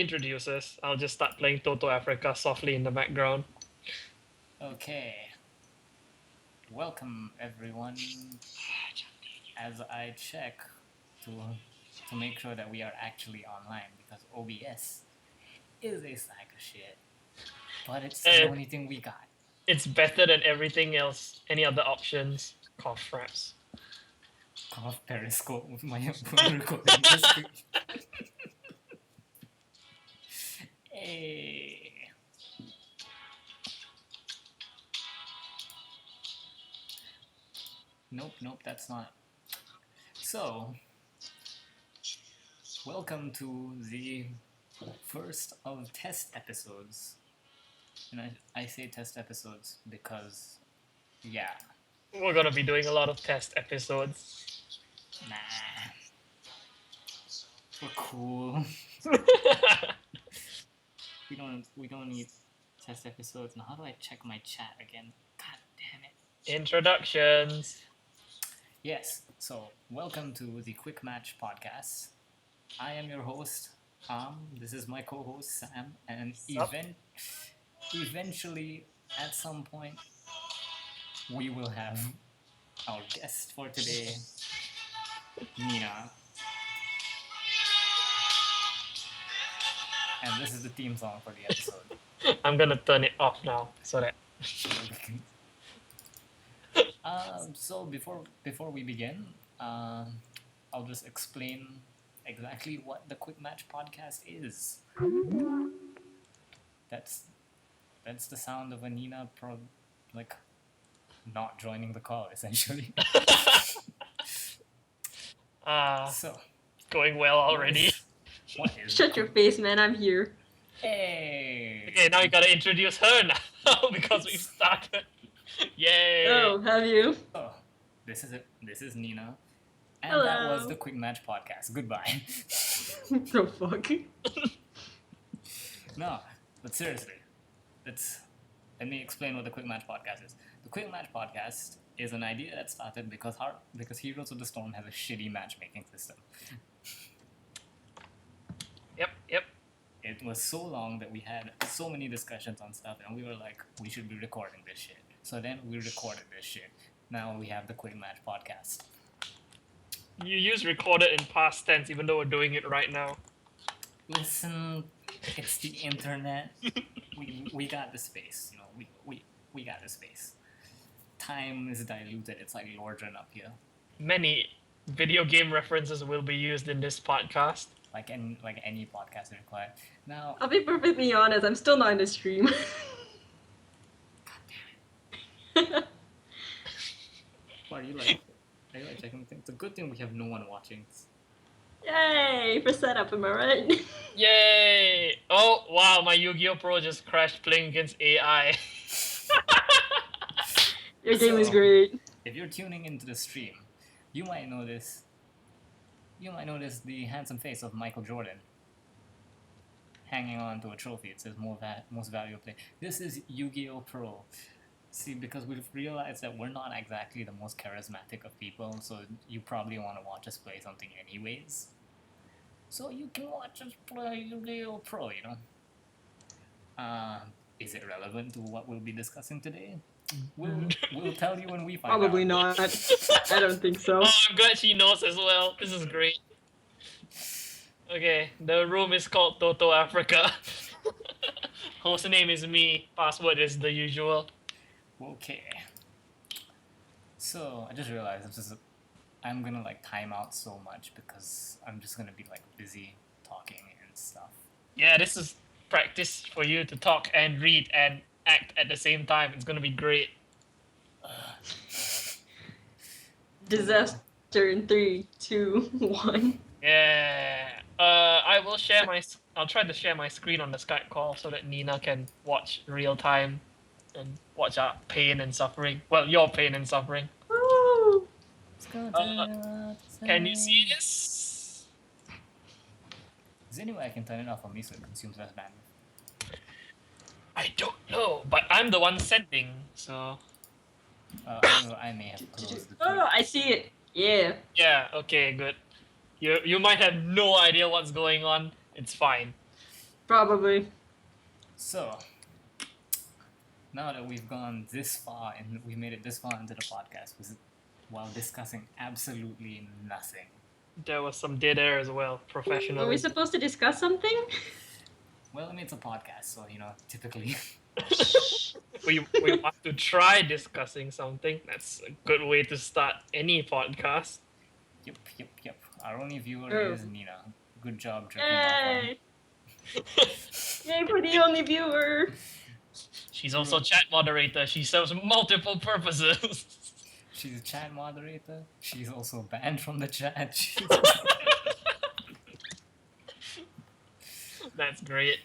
introduce us. I'll just start playing Toto Africa softly in the background. Okay. Welcome everyone. As I check to make sure that we are actually online because OBS is a sack of shit. But it's the Eh, only thing we got. It's better than everything else, any other options. Cough fraps. Cough Periscope with my phone recording the screen. Hey. Nope, that's not. So, welcome to the first of test episodes. And I say test episodes because, yeah, We're gonna be doing a lot of test episodes. nah. We're cool. We don't need test episodes. Now how do I check my chat again? God damn it. Introductions. Yes, so welcome to the Quick Match Podcast. I am your host, this is my co-host Sam, and Sup? eventually at some point we will have our guest for today, Nina. And this is the theme song for the episode. I'm gonna turn it off now so that. So before we begin, I'll just explain exactly what the Quick Match Podcast is. That's the sound of Anina not joining the call essentially. So Going well already. What is Shut your face, man. I'm here. Hey. Okay, now you gotta introduce her now because we started. Yay! Oh, have you? Oh, this is it. This is Nina. And Hello. that was the Quick Match Podcast. Goodbye. The fuck? No, but seriously, let me explain what the Quick Match Podcast is. The Quick Match Podcast is an idea that started because Heroes of the Storm has a shitty matchmaking system. Yep. It was so long that we had so many discussions on stuff, and we were like, we should be recording this shit. So then we recorded this shit. Now we have the Quick Match Podcast. You use recorded in past tense even though we're doing it right now. Listen, it's the internet. we got the space, you know. We got the space. Time is diluted. It's like Lordran up here. Many video game references will be used in this podcast. Like any podcast required. Now, I'll be perfectly honest. I'm still not in the stream. what are you like checking things? It's a good thing we have no one watching. Yay for setup, am I right? Yay! Oh wow, my Yugioh Pro just crashed playing against AI. Your game is So- great. If you're tuning into the stream, you might notice the handsome face of Michael Jordan hanging on to a trophy. It says most valuable player. This is Yugioh Pro. See, because we've realized that we're not exactly the most charismatic of people, so you probably want to watch us play something anyways. So you can watch us play Yugioh Pro, you know. Is it relevant to what we'll be discussing today? We'll tell you when we find out. Probably not. I don't think so. Oh, I'm glad she knows as well. This is great. Okay, the room is called Toto Africa. Host name is me. Password is the usual. Okay. So I just realized I'm gonna time out so much because I'm just gonna be busy talking and stuff. Yeah, this is practice for you to talk and read and act at the same time. It's gonna be great. Disaster in 3, 2, 1. Yeah. I'll try to share my screen on the Skype call so that Nina can watch real time and watch our pain and suffering. Well, your pain and suffering. Woo! Can you see this? Is there any way I can turn it off for me so it consumes less bandwidth? I don't know, but I'm the one sending, so. I may have closed the Oh, I see it. Yeah. Yeah. Okay. Good. You might have no idea what's going on. It's fine. Probably. So, now that we've gone this far and we made it this far into the podcast while discussing absolutely nothing. There was some dead air as well, Were we professionally. supposed to discuss something? Well, I mean, it's a podcast, so, typically. we want to try discussing something. That's a good way to start any podcast. Yep. Our only viewer Oh. is Nina. Good job jerking off on. Yay! Yay for the only viewer! She's also chat moderator. She serves multiple purposes. She's a chat moderator. She's also banned from the chat. That's great.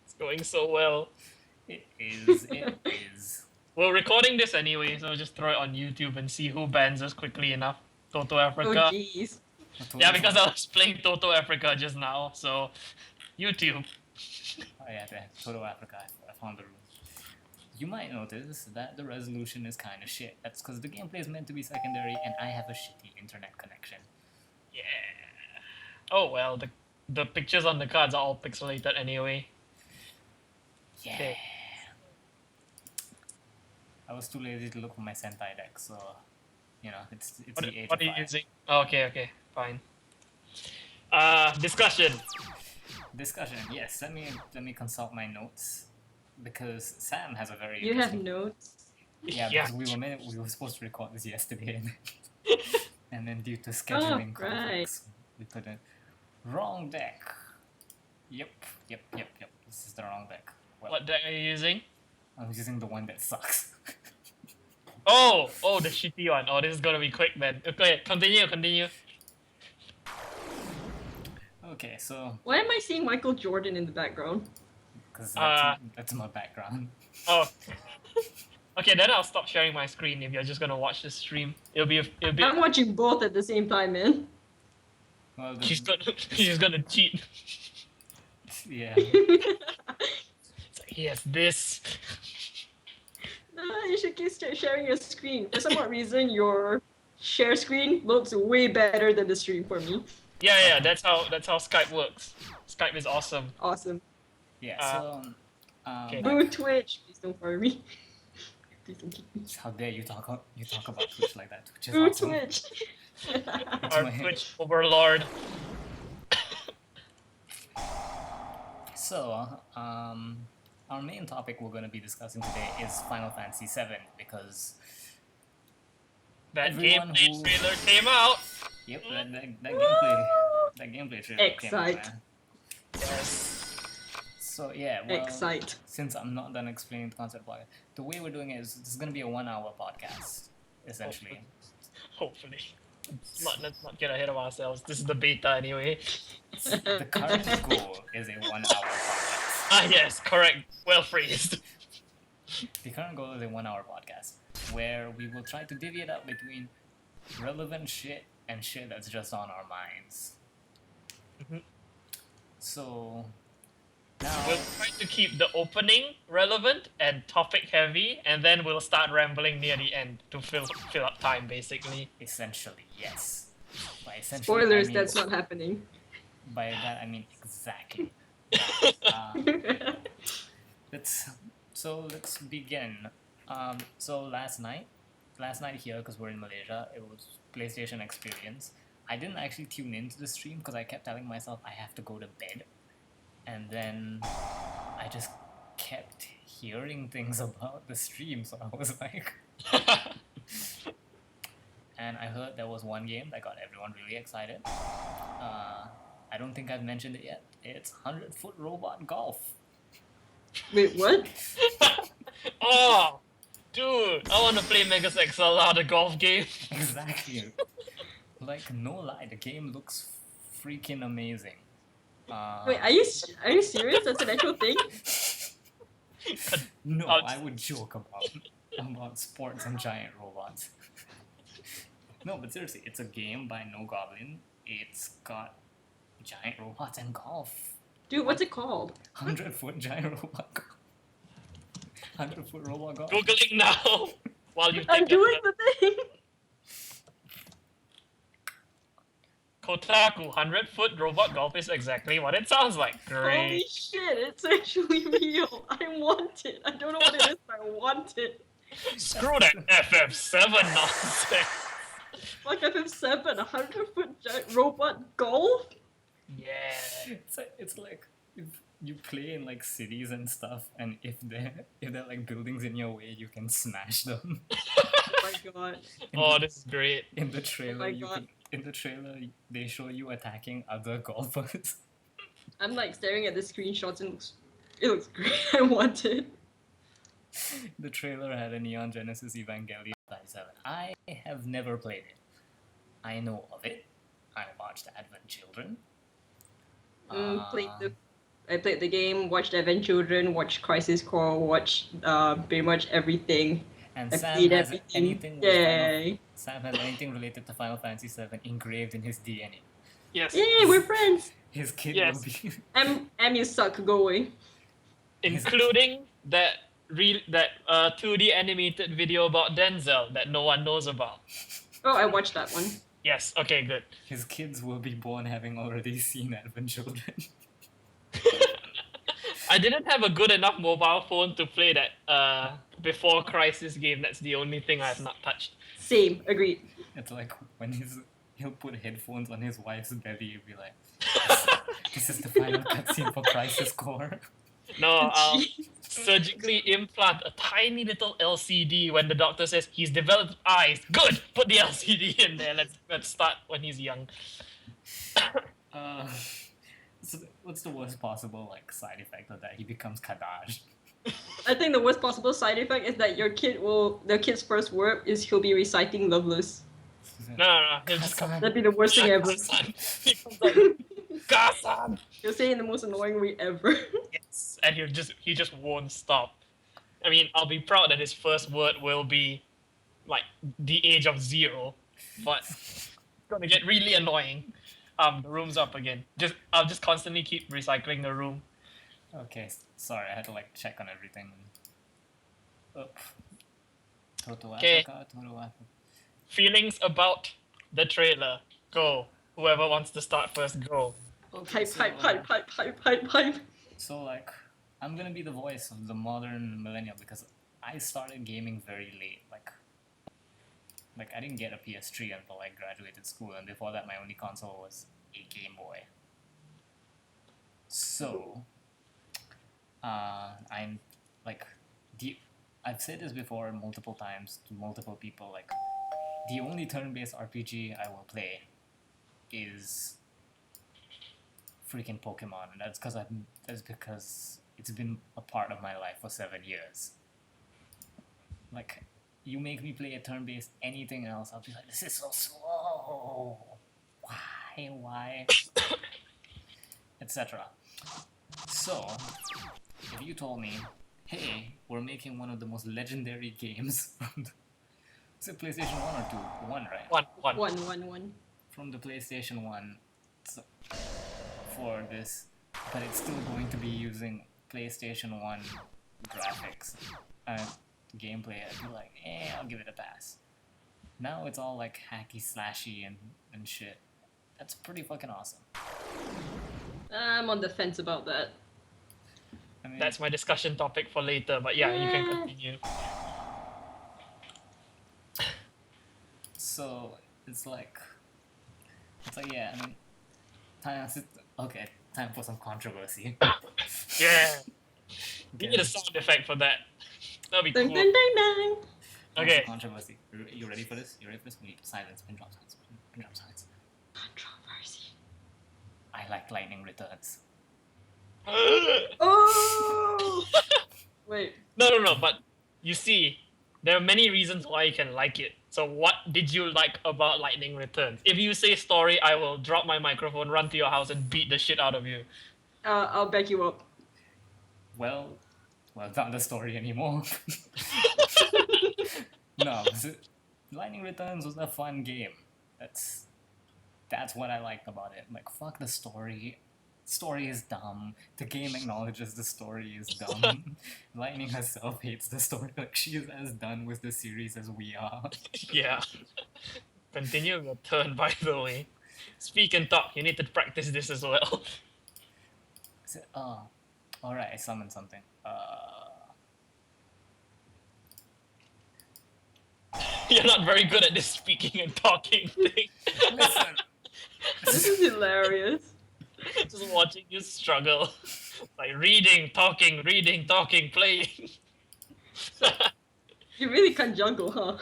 It's going so well. It is. We're recording this anyway, so just throw it on YouTube and see who bans us quickly enough. Toto Oh Africa. jeez. Yeah, because I was playing Toto Africa just now, so YouTube. Oh yeah, there. Toto Africa. I found the room. You might notice that the resolution is kind of shit. That's because the gameplay is meant to be secondary and I have a shitty internet connection. Yeah. Oh well, the pictures on the cards are all pixelated anyway. Yeah. Okay. I was too lazy to look for my Sentai deck, so it's What, the age what of are you fire. using? Oh, okay, fine. Discussion. Discussion. Yes, let me consult my notes because Sam has a very You have interesting- notes? Yeah, Yeah. because we were supposed to record this yesterday, and then due to scheduling right. conflicts, we couldn't. Wrong deck. Yep. This is the wrong deck. Well, What deck are you using? I'm using the one that sucks. Oh, the shitty one. Oh, this is gonna be quick then. Okay, continue. Okay, so Why am I seeing Michael Jordan in the background? because Uh, that's my background. Oh. Okay, then I'll stop sharing my screen if you're just gonna watch the stream. It'll be. I'm watching both at the same time, man. Well, She's gonna cheat. yeah. It's like, yes, this. You should keep sharing your screen. For some odd reason, your share screen looks way better than the stream for me. Yeah. That's how Skype works. Skype is awesome. Awesome. Yeah. Okay. Boo Twitch! Please don't fire me. Please don't kick me. How dare you talk about Twitch like that? Twitch is Boo awesome. Twitch! Our my- Twitch overlord. So, our main topic we're going to be discussing today is Final Fantasy VII because That Everyone gameplay who- trailer came out. yep, that gameplay trailer came out, Excite. man. Yes. So yeah, well, Excite. since I'm not done explaining the concept of it, the way we're doing it is this is going to be a 1 hour podcast, essentially. Hopefully. Let's not get ahead of ourselves. This is the beta anyway. The current goal is a 1 hour podcast. Ah yes, correct. Well phrased. The current goal is a 1 hour podcast where we will try to divvy it up between relevant shit and shit that's just on our minds. Mhm. So now, We'll try to keep the opening relevant and topic heavy, and then we'll start rambling near the end to fill up time, basically. essentially, yes. By essentially, Spoilers, I mean, that's not happening. by that I mean exactly. Let's begin. So last night here, because we're in Malaysia, it was PlayStation Experience. I didn't actually tune into the stream because I kept telling myself I have to go to bed, and then I just kept hearing things about the stream, so I was like, and I heard there was one game that got everyone really excited. I don't think I've mentioned it yet. It's 100-foot robot golf. Wait, what? Oh, dude, I want to play Megas XLR, the golf game. Exactly. Like, no lie, the game looks freaking amazing. Wait, are you serious? That's an actual thing? No, Oh, I would joke about sports and giant robots. No, but seriously, it's a game by No Goblin. It's got giant robots and golf. Dude, what's it called? 100-foot giant robot golf. 100-foot robot golf. Googling now while you I'm think of doing the- the thing! Kotaku, 100-foot robot golf is exactly what it sounds like. Holy Great. shit, it's actually real. I want it. I don't know what it is, but I want it. Screw that FF7 nonsense. Fuck FF7, 100-foot giant robot golf? Yeah. It's like if you play in like cities and stuff, and if they're like buildings in your way, you can smash them. Oh my god. Oh, this is great. In the trailer, my God. in the trailer they show you attacking other golfers. I'm like staring at the screenshots and it looks great. I want it. The trailer had a Neon Genesis Evangelion 7. I have never played it. I know of it. I watched Advent Children. I played the game, watched Advent Children, watched Crisis Core, watched pretty much everything. And I Sam played has everything. anything with Yay. Sam has anything related to Final Fantasy 7 engraved in his DNA. Yes. Yay, we're friends. His kid Yes. will be M, you suck, go away. Including that 2D animated video about Denzel that no one knows about. Oh, I watched that one. Yes, okay, good. his kids will be born having already seen Advent Children. I didn't have a good enough mobile phone to play that before Crisis game. That's the only thing I have not touched. Same, agreed. It's like when he'll put headphones on his wife's belly and be like, this is the final cutscene for Crisis Core. No, I'll surgically implant a tiny little LCD when the doctor says he's developed eyes. Good, put the LCD in there. Let's start when he's young. So what's the worst possible like side effect of that? He becomes Kadaj. I think the worst possible side effect is that the kid's first word is he'll be reciting Loveless. No, he'll just come. That'd be the worst thing ever. He comes like, Gasan! He'll say it in the most annoying way ever. Yes, and he just won't stop. I mean, I'll be proud that his first word will be like the age of 0, but it's gonna get really annoying. The room's up again. I'll just constantly keep recycling the room. Okay, sorry, I had to like check on everything. Toto Okay. Africa, Toto Africa. Feelings about the trailer. Go. Whoever wants to start first, go. Okay, Hype. So like, I'm gonna be the voice of the modern millennial because I started gaming very late. Like I didn't get a PS3 until I graduated school, and before that, my only console was a Game Boy. So, I'm like, I've said this before multiple times to multiple people. Like, the only turn-based RPG I will play is freaking Pokemon, and that's because it's been a part of my life for 7 years. Like, you make me play a turn-based anything else, I'll be like, this is so slow. Why? Etc. So, if you told me, hey, we're making one of the most legendary games from is it PlayStation 1 or 2? 1, right? One. From the PlayStation 1 for this, but it's still going to be using PlayStation 1 graphics and gameplay. I'd be like, I'll give it a pass. Now it's all like hacky slashy and shit. That's pretty fucking awesome. I'm on the fence about that. I mean, That's my discussion topic for later, but yeah, you can continue. so it's like yeah. I mean, time for some controversy. Yeah. You need a sound effect for that. That'll be Dun, cool. dun, dun, dun. Time Okay. for controversy. You ready for this? We need silence. Pin drop silence. Pin drop silence. Controversy. I like lightning returns. Oh! Wait. No, but you see, there are many reasons why you can like it. So what did you like about Lightning Returns? If you say story, I will drop my microphone, run to your house, and beat the shit out of you. I'll back you up. Well, not the story anymore. No, Lightning Returns was a fun game. That's what I liked about it. Like, fuck the story. Story is dumb. The game acknowledges the story is dumb. Lightning herself hates the story. Like, she is as done with the series as we are. Yeah. Continue your turn, by the way. Speak and talk. You need to practice this as well. So, alright, I summoned something. You're not very good at this speaking and talking thing. Listen! This is hilarious. Just watching you struggle. Like reading, talking, playing. You really can't juggle, huh?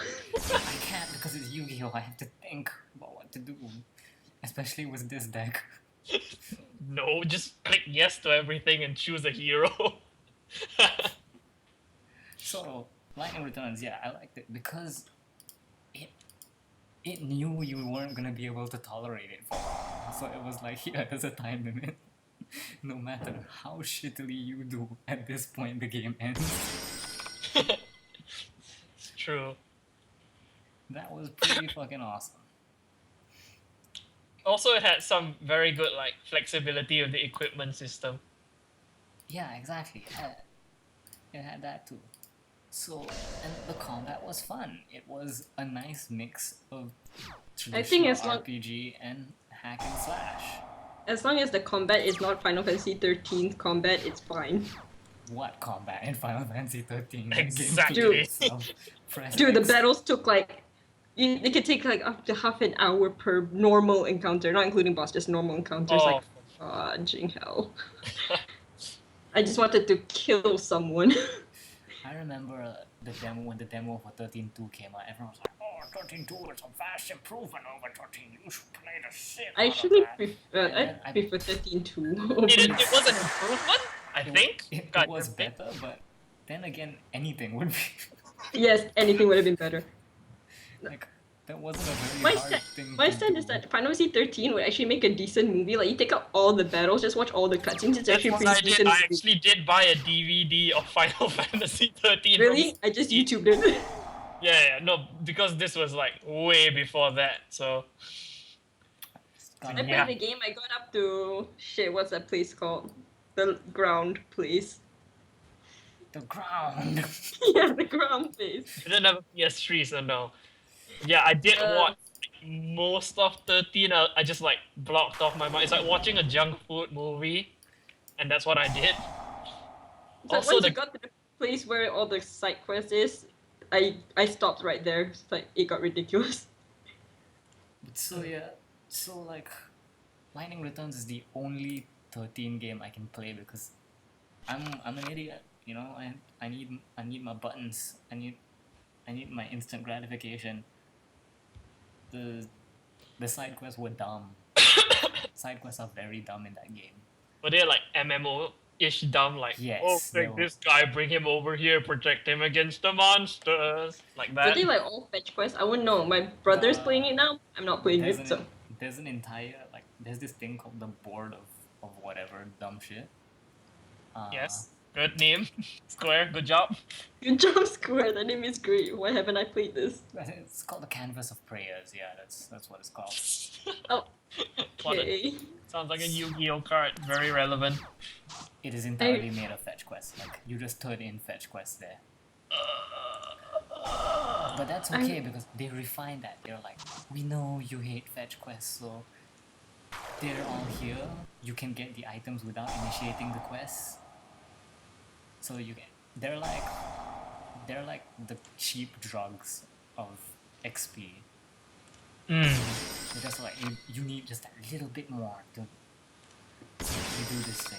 I can't because it's Yu-Gi-Oh! I have to think about what to do. Especially with this deck. No, just click yes to everything and choose a hero. So, Lightning Returns, yeah, I liked it because it knew you weren't gonna be able to tolerate it for long. So it was like, yeah, there's a time limit. No matter how shittily you do, at this point the game ends. It's true. That was pretty fucking awesome. Also, it had some very good like flexibility of the equipment system. Yeah, exactly. It had that too. So, and the combat was fun. It was a nice mix of traditional as long- RPG and hack and slash. As long as the combat is not Final Fantasy 13 combat, it's fine. What combat in Final Fantasy 13? Exactly. Dude, the battles took like it could take like up to half an hour per normal encounter, not including boss, just normal encounters. Oh. Like, fudging hell. I just wanted to kill someone. I remember the demo when the demo for 13.2 came out. Everyone was like, "Oh, 13.2 is a vast improvement over 13. You should play the shit I out actually of that." prefer, I I- prefer 13 too. It was an improvement, I think. It God, was you're- better, but then again, anything would be Yes, anything would have been better. like that wasn't a very My hard stand, thing. my to stand do. is that Final Fantasy 13 would actually make a decent movie. Like you take out all the battles, just watch all the cutscenes. It's That's actually a what I pretty did. decent I movie. actually did buy a DVD of Final Fantasy 13. from Really? I just YouTubed it. Yeah, no, because this was like way before that, so I Got- Yeah. played the game. I got up to shit. What's that place called? The ground place. The ground. Yeah, the ground place. I didn't have a PS3, so no. Yeah, I did watch most of 13. I just like blocked off my mind. It's like watching a junk food movie, and that's what I did. So Also, once the you got to the place where all the side quests is, I stopped right there. It's like it got ridiculous. So yeah, so like, Lightning Returns is the only 13 game I can play because I'm an idiot. You know, I need my buttons. I need my instant gratification. The side quests were dumb. Side quests are very dumb in that game. were they like MMO-ish dumb? Like, Yes, oh, they take were. this guy, bring him over here, protect him against the monsters, like Are that. they like all fetch quests? I wouldn't know. My brother's Uh, playing it now. I'm not playing There's it, so. there's an entire like there's this thing called the board of whatever dumb shit. Yes, good name, Square. Good job. Good job, Square. That name is great. Why haven't I played this? It's called the Canvas of Prayers. Yeah, that's what it's called. Oh, What a- okay. sounds like a Yu-Gi-Oh card. Very relevant. It is entirely made of fetch quests. Like you just turn in fetch quests there. But that's okay because they refine that. They're like, we know you hate fetch quests, so they're all here. You can get the items without initiating the quests. So you can. They're like the cheap drugs of XP. They're just like you need just a little bit more to do this thing.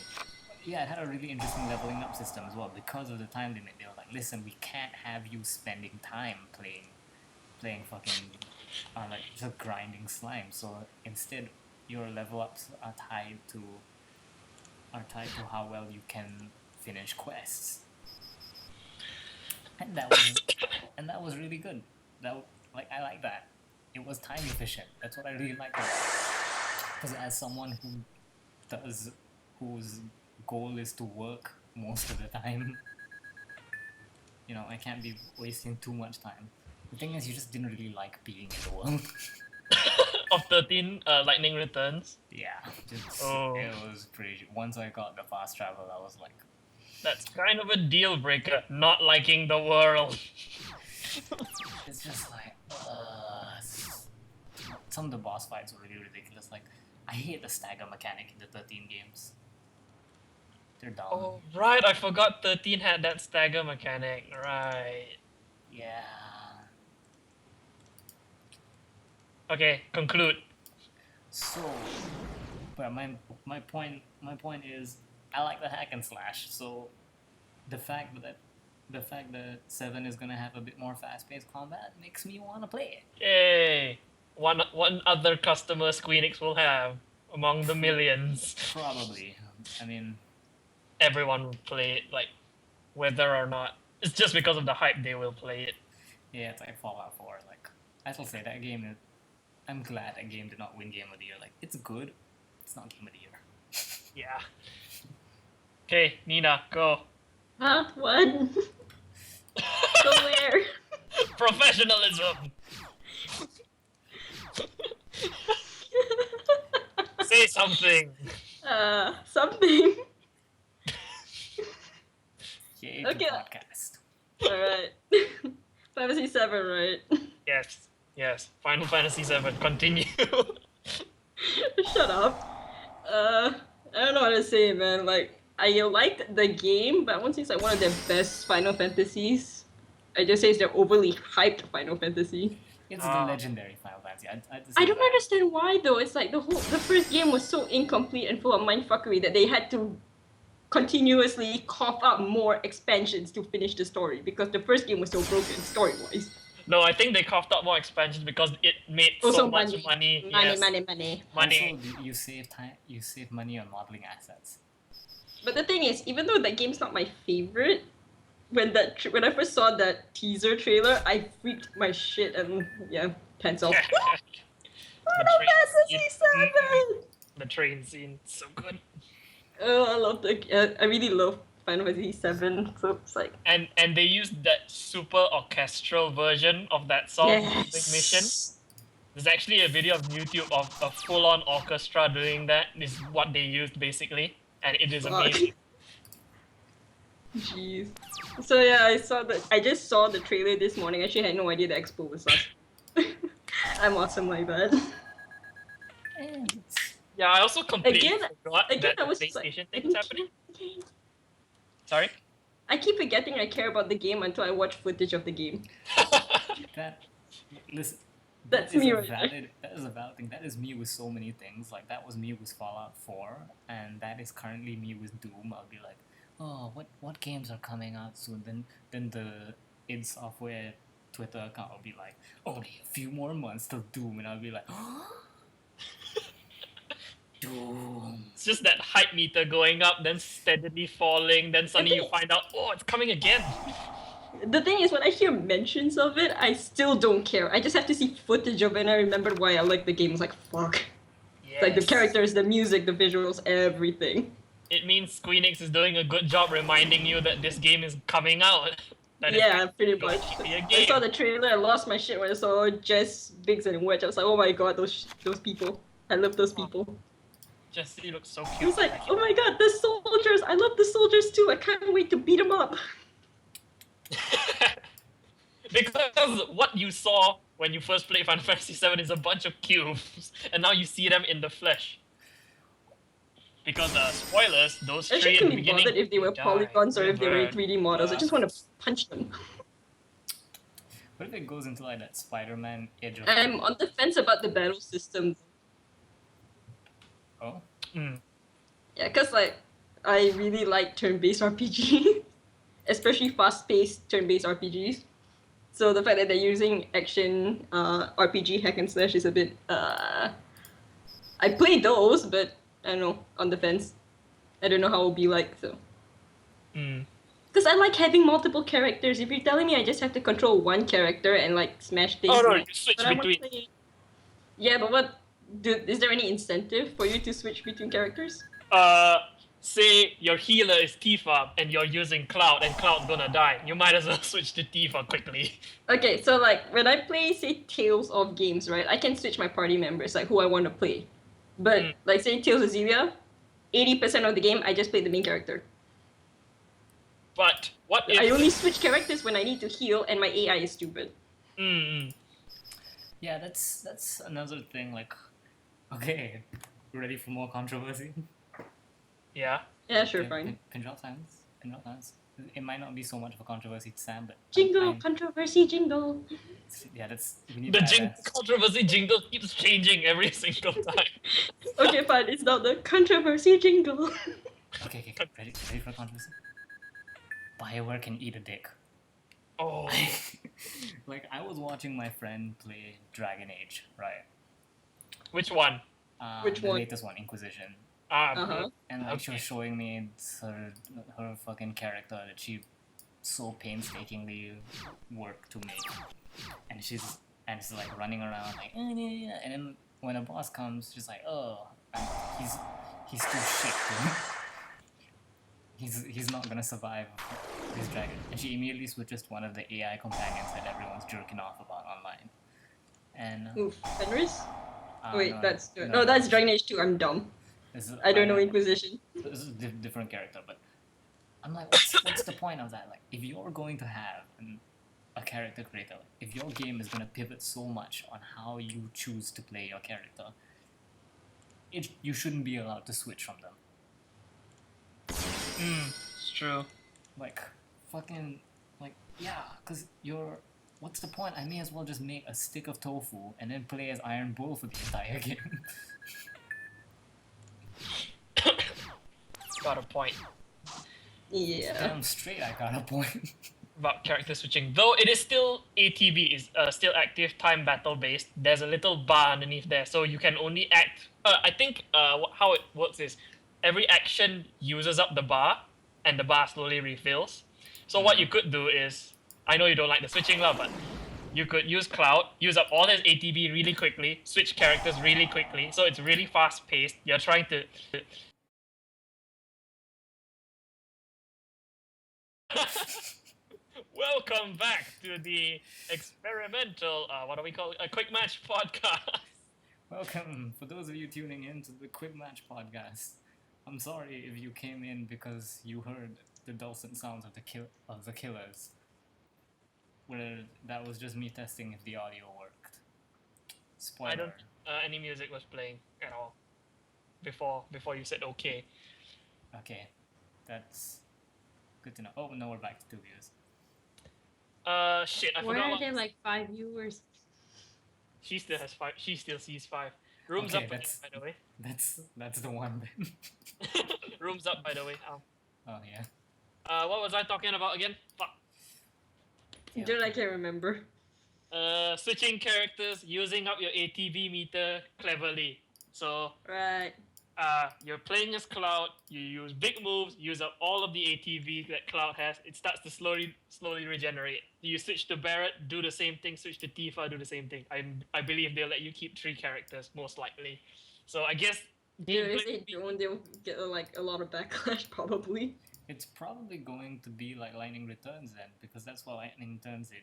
Yeah, it had a really interesting leveling up system as well because of the time limit. They were like, listen, we can't have you spending time playing fucking like just grinding slime. So instead, your level ups are tied to how well you can finish quests. And that was really good. I like that. It was time efficient. That's what I really liked about it. Because as someone whose goal is to work most of the time, you know, I can't be wasting too much time. The thing is, you just didn't really like being in the world. Of 13 Lightning Returns. Yeah, just, Oh. it was pretty. Once I got the fast travel, I was like, That's kind of a deal breaker, not liking the world. it's just like, some of the boss fights were really ridiculous. Like, I hate the stagger mechanic in the 13 games. They're dumb. Oh, right, I forgot 13 had that stagger mechanic, right. Yeah. Okay, conclude. So, but my point is, I like the hack and slash. So, the fact that 7 is gonna have a bit more fast-paced combat makes me want to play it. Yay! One other customer Squeenix will have among the millions. Probably. I mean, Everyone will play it, like, whether or not. It's just because of the hype they will play it. yeah, it's like Fallout 4. Like, I will say that game is. I'm glad that game did not win Game of the Year. Like, it's good. It's not Game of the Year. Yeah. Okay, Nina, go. Huh? What? Go where? Professionalism! Say something! Something. Yay, Okay. the podcast. Alright. Fantasy 7, right? Yes. Final Fantasy 7, continue. Shut up. I don't know what to say, man. Like, I liked the game, but I won't say it's like one of their best Final Fantasies. I just say it's their overly hyped Final Fantasy. It's the legendary Final Fantasy. I don't understand why though. It's like the first game was so incomplete and full of mindfuckery that they had to continuously cough up more expansions to finish the story because the first game was so broken story-wise. No, I think they coughed up more expansions because it made Also so much money. money. Money. Also, you save time. You save money on modeling assets. But the thing is, even though that game's not my favorite, when I first saw that teaser trailer, I freaked my shit and pants off. Final Fantasy 7! The train scene, so good. Oh, I love I really love Final Fantasy 7. So it's like And they used that super orchestral version of that song during mission. There's actually a video on YouTube of a full-on orchestra doing that. Is what they used basically, and it is amazing. Jeez. So yeah, I just saw the trailer this morning. Actually, I had no idea the expo was up. I'm awesome like that. Yeah, I also completely forgot that I was the just like, PlayStation thing is happening. Sorry? I keep forgetting I care about the game until I watch footage of the game. Listen. That's me right there. That is a valid thing. That is me with so many things. Like, that was me with Fallout 4, and that is currently me with Doom. I'll be like, oh, what games are coming out soon? Then the id Software Twitter account will be like, only a few more months till Doom, and I'll be like, Doom. It's just that hype meter going up, then steadily falling, then suddenly you find out, oh, it's coming again. The thing is, when I hear mentions of it, I still don't care. I just have to see footage of it, and I remembered why I like the game. I was like, fuck. Yes. Like the characters, the music, the visuals, everything. It means Squeenix is doing a good job reminding you that this game is coming out. That Yeah, it's pretty going much. to be a I game. saw the trailer, I lost my shit when I saw Jess, Biggs, and Wedge. I was like, oh my god, those people. I love those people. Jesse looks so I cute. was like, oh my god, the soldiers! I love the soldiers too! I can't wait to beat them up! Because what you saw when you first played Final Fantasy VII is a bunch of cubes, and now you see them in the flesh. Because, spoilers, those I three actually at the couldn't be beginning bothered if they were die. polygons or if they were River. 3D models. I just want to punch them. What if it goes into like that Spider-Man edge of... I'm on the fence about the battle system. Oh? Mm. Yeah, because like, I really like turn-based RPG. Especially fast-paced turn-based RPGs. So the fact that they're using action RPG hack and slash is a bit... I played those, but I don't know, on the fence. I don't know how it'll be like, so... Mm. Because I like having multiple characters. If you're telling me I just have to control one character and like smash things... Oh no, like, you switch but I wanna between. play- Yeah, but what... is there any incentive for you to switch between characters? Say your healer is Tifa and you're using Cloud and Cloud's gonna die. You might as well switch to Tifa quickly. Okay, so like when I play, say, Tales of games, right? I can switch my party members, like who I want to play. But like say Tales of Xillia, 80% of the game I just play the main character. But what if... I only switch characters when I need to heal and my AI is stupid. Mm-mm. Yeah, that's another thing. Like, okay, ready for more controversy? Yeah. Yeah, sure, fine. Pin drop silence. Pin drop silence. It might not be so much of a controversy to Sam, but Jingle, controversy, jingle. yeah, we need The to add that. controversy jingle keeps changing every single time. Okay, fine. It's not the controversy jingle. Okay. Ready for controversy? BioWare can eat a dick. Oh. Like, I was watching my friend play Dragon Age, right? Which one? Which the one? latest one, Inquisition. Uh-huh. And like she was Okay. showing me her fucking character that she so painstakingly worked to make, and she's like running around like, and then when a boss comes, she's like, oh, he's too shit. He's not gonna survive this dragon, and she immediately switches to one of the AI companions that everyone's jerking off about online. And Oof, Fenris? Wait, no, that's that's Dragon Age 2. I'm dumb. I don't know Inquisition. This is a different character, but I'm like, what's the point of that? Like, if you're going to have a character creator, like, if your game is going to pivot so much on how you choose to play your character, you shouldn't be allowed to switch from them. It's true. Like, fucking, like, yeah, because what's the point? I may as well just make a stick of tofu and then play as Iron Bull for the entire game. Got a point. Yeah. Damn straight, I got a point. About character switching. Though it is still ATB, is still active time battle based. There's a little bar underneath there, so you can only act. I think how it works is every action uses up the bar, and the bar slowly refills. So what you could do is, I know you don't like the switching lah, but you could use Cloud, use up all his ATB really quickly, switch characters really quickly, so it's really fast paced. You're trying to. Welcome back to the experimental, what do we call it? A quick match podcast. Welcome, for those of you tuning in to the Quick Match podcast. I'm sorry if you came in because you heard the dulcet sounds of the killers. Where that was just me testing if the audio worked. Spoiler. I don't. Any music was playing at all before you said okay. Okay, that's good to know. Oh no, we're back to 2 views. Shit, I Why forgot. are there like 5 viewers? She still has 5. She still sees 5. Rooms Okay, up, by the way. That's the one then. Rooms up, by the way. Oh yeah. What was I talking about again? Fuck. Yeah. Dude, I can't remember. Switching characters, using up your ATB meter cleverly. So, Right. you're playing as Cloud, you use big moves, use up all of the ATB that Cloud has, it starts to slowly regenerate. You switch to Barret, do the same thing, switch to Tifa, do the same thing. I believe they'll let you keep 3 characters, most likely. So I guess... Dude, if they don't, they'll get like a lot of backlash, probably. It's probably going to be like Lightning Returns then, because that's what Lightning Returns did,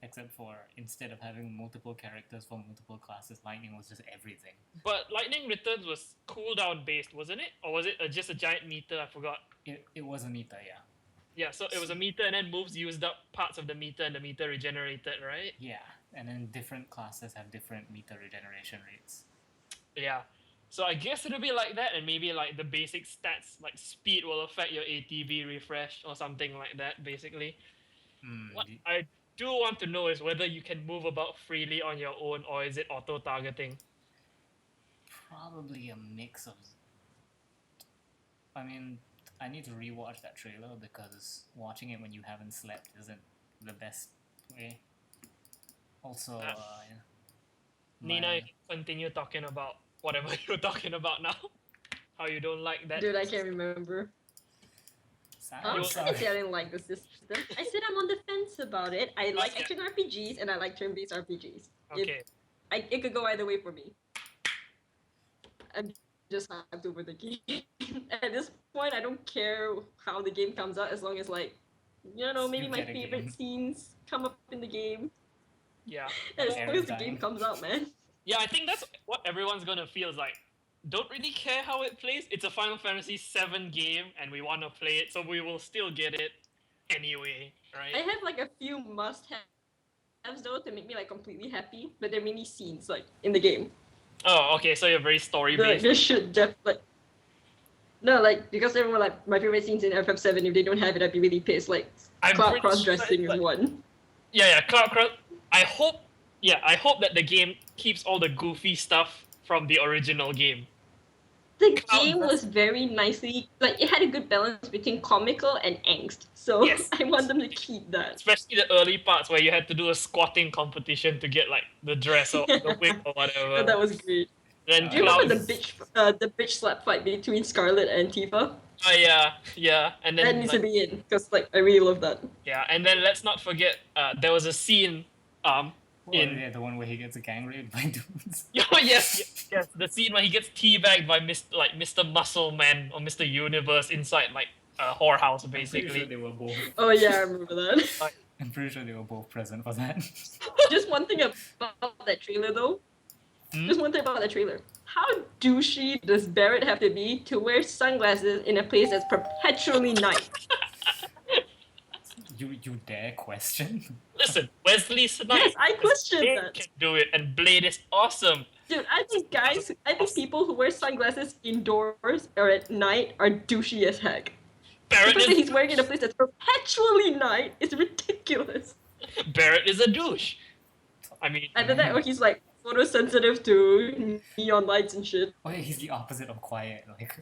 except for instead of having multiple characters for multiple classes, Lightning was just everything. But Lightning Returns was cooldown based, wasn't it? Or was it just a giant meter? I forgot. It was a meter, yeah. Yeah, so it was a meter and then moves used up parts of the meter and the meter regenerated, right? Yeah, and then different classes have different meter regeneration rates. Yeah. So I guess it'll be like that, and maybe like the basic stats, like speed will affect your ATB refresh or something like that, basically. What I do want to know is whether you can move about freely on your own, or is it auto-targeting? Probably a mix of... I mean, I need to rewatch that trailer because watching it when you haven't slept isn't the best way. Also, Nina, you can continue talking about whatever you're talking about now. How you don't like that. Dude, I can't remember. I Sorry. didn't say I didn't like the system. I said I'm on the fence about it. I like Okay. action RPGs and I like turn-based RPGs. Okay. It could go either way for me. I'm just hyped over the game. At this point, I don't care how the game comes out as long as maybe You my get a favorite game. scenes come up in the game. Yeah. As long Every as the time. game comes out, man. Yeah, I think that's what everyone's gonna feel is like. Don't really care how it plays. It's a Final Fantasy VII game, and we want to play it, so we will still get it anyway, right? I have like a few must-have though to make me like completely happy, but they're mainly scenes like in the game. Oh, okay. So you're very story Like, based. they should just like. No, like because everyone like my favorite scenes in FF7. If they don't have it, I'd be really pissed. Like I'm Cloud pretty cross sure dressing it's is like- one. Yeah, Cloud Cross. I hope. Yeah, I hope that the game keeps all the goofy stuff from the original game. The Cloud game dress- was very nicely like it had a good balance between comical and angst. So Yes. I want them to keep that. Especially the early parts where you had to do a squatting competition to get like the dress or the wig or whatever. But that was great. Then Do you Cloud. remember the bitch slap fight between Scarlet and Tifa? Yeah, and That then needs like, to be in because like I really love that. yeah, and then let's not forget there was a scene in yeah, the one where he gets gang raped by dudes. oh yes, the scene where he gets teabagged by Mr. Muscle Man or Mr. Universe inside like a whorehouse I'm pretty basically. sure they were both. Oh yeah, I remember that. I'm pretty sure they were both present for that. Just one thing about that trailer though. Hmm? Just one thing about that trailer. How douchey does Barrett have to be to wear sunglasses in a place that's perpetually night? You dare question? Listen, Wesley Snipes. Yes, I questioned Blade that. can do it, and Blade is awesome. Dude, I think people who wear sunglasses indoors or at night are douchey as heck. The Barrett fact that is he's wearing it in a place that's perpetually night is ridiculous. Barrett is a douche. I mean, Either that or he's like photosensitive to neon lights and shit. Oh yeah, he's the opposite of quiet. Like,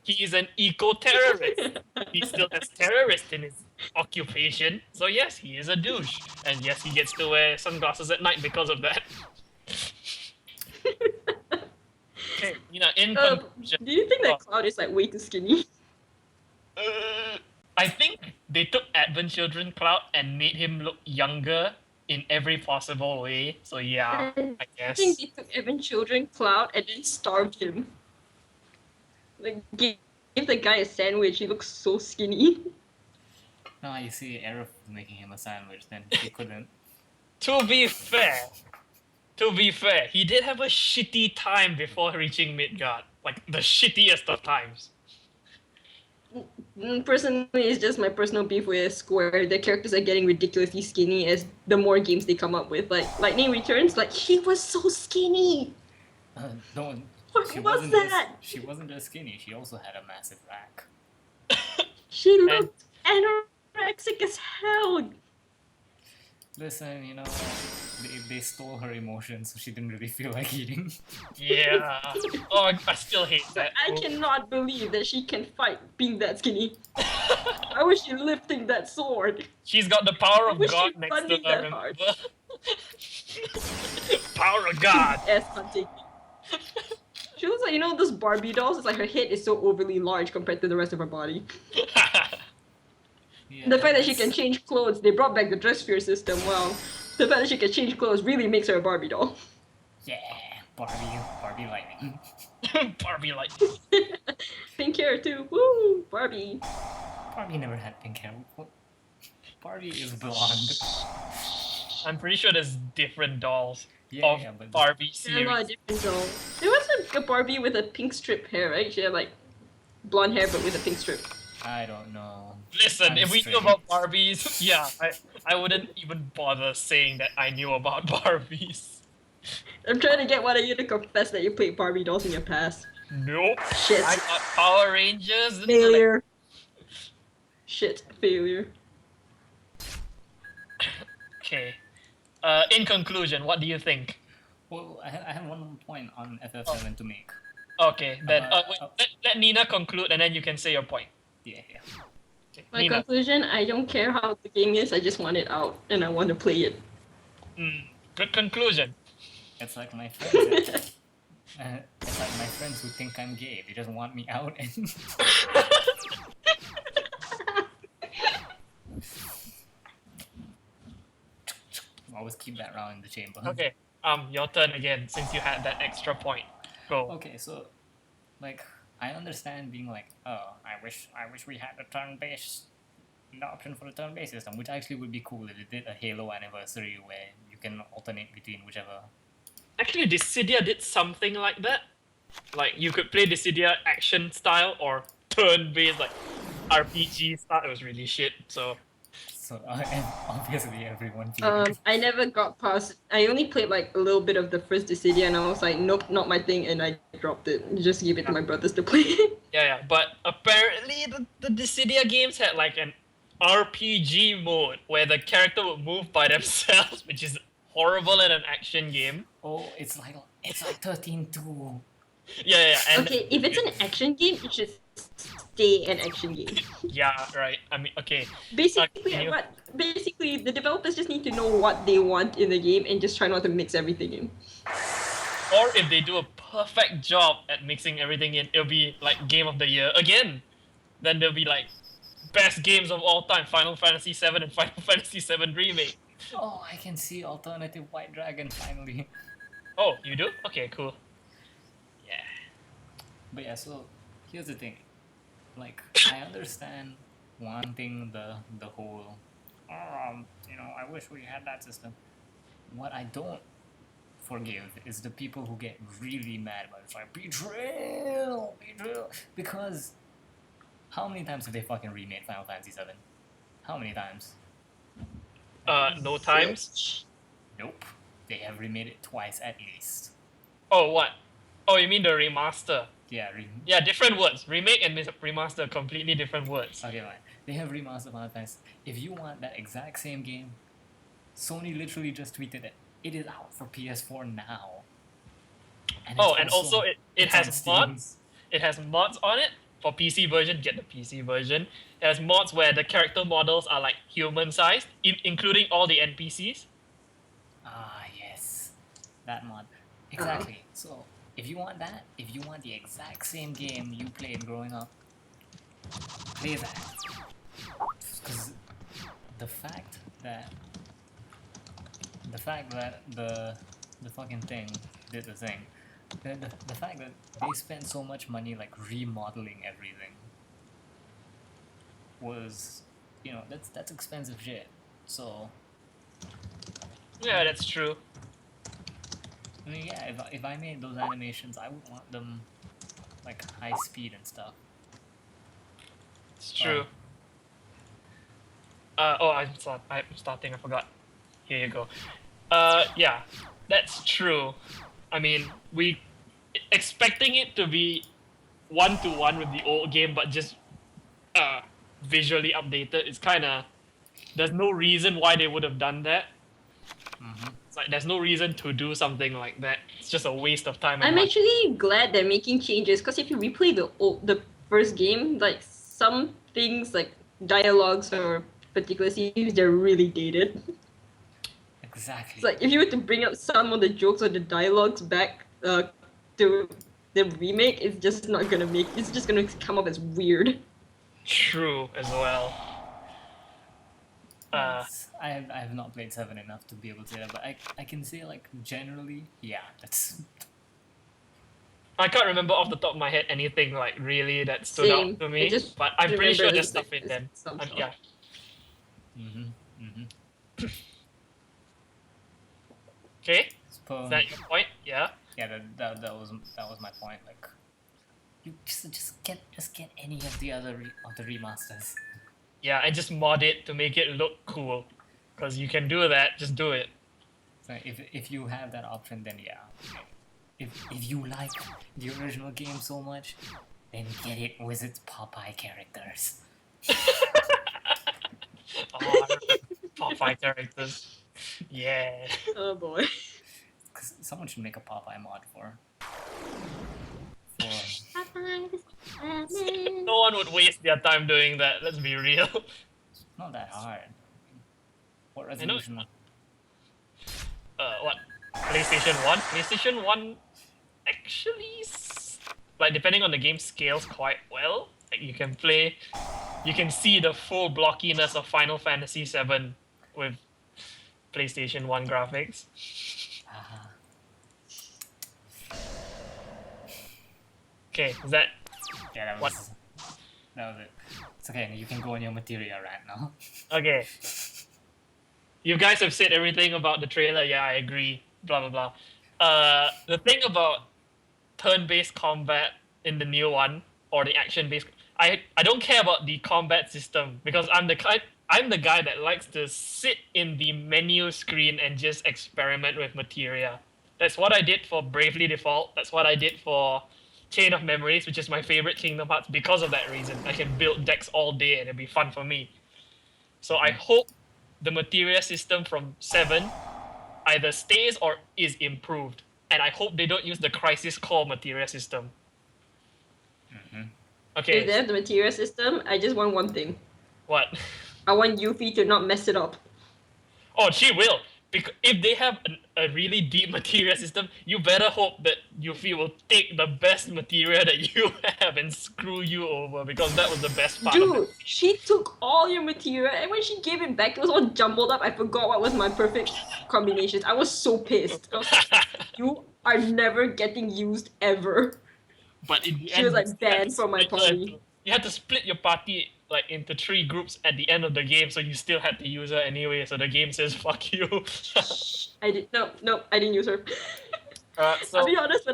he is an eco-terrorist. He still has terrorist in his occupation. So yes, he is a douche. And yes, he gets to wear sunglasses at night because of that. Okay, in conclusion, Do you think that Cloud is like way too skinny? I think they took Advent Children Cloud and made him look younger in every possible way. So yeah, I I guess. think they took Evan Children Cloud and then starved him. Like gave the guy a sandwich. He looks so skinny. no, you see, Aerith was making him a sandwich, then he couldn't. To be fair, he did have a shitty time before reaching Midgard. Like the shittiest of times. Personally, it's just my personal beef with Square. The characters are getting ridiculously skinny as the more games they come up with. Like Lightning Returns, like he was so skinny. No, What she was wasn't that? she wasn't just skinny. She also had a massive rack. She looked anorexic as hell. Listen, they stole her emotions, so she didn't really feel like eating. Yeah. Oh, I still hate that. I cannot believe that she can fight being that skinny. Why was she lifting that sword? She's got the power of wish God she next to running her. that hard. Remember? Power of God. Ass hunting. She looks like those Barbie dolls. It's like her head is so overly large compared to the rest of her body. Yeah, The fact that she that's- can change clothes, they brought back the dress fear system. Well, the fact that she can change clothes really makes her a Barbie doll. Yeah, Barbie lightning. Barbie like. Pink hair too. Woo, Barbie. Barbie never had pink hair. Barbie is blonde. I'm pretty sure there's different dolls Yeah, of yeah, but Barbie There are a lot of series. different dolls. There was a Barbie with a pink strip hair, right? She had like blonde hair but with a pink strip. I don't know. Listen, I'm if we straight. knew about Barbies, yeah, I wouldn't even bother saying that I knew about Barbies. I'm trying to get one of you to confess that you played Barbie dolls in your past. Nope. Shit. I got Power Rangers. And Failure. Shit. Failure. Okay. In conclusion, what do you think? Well, I have one more point on FF7 to make. Okay, then wait, Uh, let Nina conclude and then you can say your point. Yeah. Okay, My Nina. conclusion, I don't care how the game is, I just want it out and I want to play it. Good conclusion. It's like my friends. It's like my friends who think I'm gay. They just want me out and. Always keep that round in the chamber. Okay, your turn again since you had that extra point. Go. Okay, so, like, I understand being like, oh, I wish we had a turn-based, the option for the turn-based system, which actually would be cool if it did a Halo anniversary where you can alternate between whichever. Actually, Dissidia did something like that. Like you could play Dissidia action style or turn-based like RPG style. It was really shit. So So obviously everyone played it. I never got past. I only played like a little bit of the first Dissidia, and I was like, nope, not my thing, and I dropped it. Just give it to my brothers to play. Yeah. But apparently the Dissidia games had like an RPG mode where the character would move by themselves, which is horrible in an action game. Oh, it's like 13-2. Yeah. And Okay, if it's an action game, it should stay an action game. yeah, right. I mean, okay. Basically, Can you- basically the developers just need to know what they want in the game and just try not to mix everything in. Or if they do a perfect job at mixing everything in, it'll be like Game of the Year again. Then there'll be like best games of all time: Final Fantasy VII and Final Fantasy VII Remake. Oh, I can see alternative White Dragon finally. Oh, you do? Okay, cool. Yeah. But yeah, so here's the thing. Like, I understand wanting the whole, I wish we had that system. What I don't forgive is the people who get really mad about it. It's like, betrayal! Because how many times have they fucking remade Final Fantasy VII? How many times? No times. Nope. They have remade it twice at least. Oh, what? Oh, you mean the remaster? Yeah, Yeah, different words. Remake and remaster, completely different words. okay, fine. They have remastered Final Fantasy. If you want that exact same game, Sony literally just tweeted it. It is out for PS4 now. And Oh, and also it it's on has Steam. mods. It has mods on it. For PC version, get the PC version. It has mods where the character models are like human sized, including all the NPCs. Ah, yes. That mod. Exactly. So, if you want that, if you want the exact same game you played growing up, play that. Because the fact that the fucking thing did the thing, the fact that they spent so much money like remodeling everything was, that's expensive shit. So Yeah, that's true. I mean, yeah, if I made those animations, I would want them like high speed and stuff. It's true. I'm starting. I forgot. Here you go. Yeah, that's true. I mean, we expecting it to be 1-to-1 with the old game, but just visually updated. It's kind of there's no reason why they would have done that. Mm-hmm. It's like there's no reason to do something like that. It's just a waste of time. And I'm money. actually glad they're making changes because if you replay the first game, like some things like dialogues or particular scenes, they're really dated. Exactly. It's like if you were to bring up some of the jokes or the dialogues back to the remake, it's just not gonna make. It's just gonna come up as weird. True as well. I have not played 7 enough to be able to say that, but I can say like generally, yeah, that's I can't remember off the top of my head anything like really that stood Same. out to I me, just but I'm pretty sure remember there's like, stuff in them. some stuff. Yeah. Okay, suppose. is that your point? Yeah. Yeah, that was my point. Like, you just get any of the other of the remasters. Yeah, and just mod it to make it look cool, because you can do that. Just do it. So if you have that option, then yeah. Okay. If you like the original game so much, then get it with its Popeye characters. Oh, I remember Popeye characters. Yeah. Oh boy. 'Cause someone should make a Popeye mod for. No one would waste their time doing that. Let's be real. It's not that hard. What know it's resolution? What? PlayStation 1? PlayStation 1 actually, like, depending on the game, scales quite well. Like, you can see the full blockiness of Final Fantasy VII with PlayStation 1 graphics. Haha. Okay, is that... Yeah, that was it. It's okay. You can go on your material right now. Okay. You guys have said everything about the trailer. Yeah, I agree. Blah, blah, blah. The thing about turn-based combat in the new one, or the action-based... I don't care about the combat system because I'm the guy that likes to sit in the menu screen and just experiment with materia. That's what I did for Bravely Default. That's what I did for Chain of Memories, which is my favorite Kingdom Hearts because of that reason. I can build decks all day and it'll be fun for me. So I hope the materia system from 7 either stays or is improved. And I hope they don't use the Crisis Core materia system. If they Okay, have the material system, I just want one thing. what? I want Yuffie to not mess it up. Oh, she will. Because if they have a really deep materia system, you better hope that Yuffie will take the best materia that you have and screw you over because that was the best part of Dude, it. she took all your material and when she gave it back, it was all jumbled up. I forgot what was my perfect combinations. I was so pissed. I was like, you are never getting used ever. But in the She was end, like banned from my party. You had to split your party like into 3 groups at the end of the game, so you still had to use her anyway. So the game says fuck you. I didn't use her. So I'll be honest,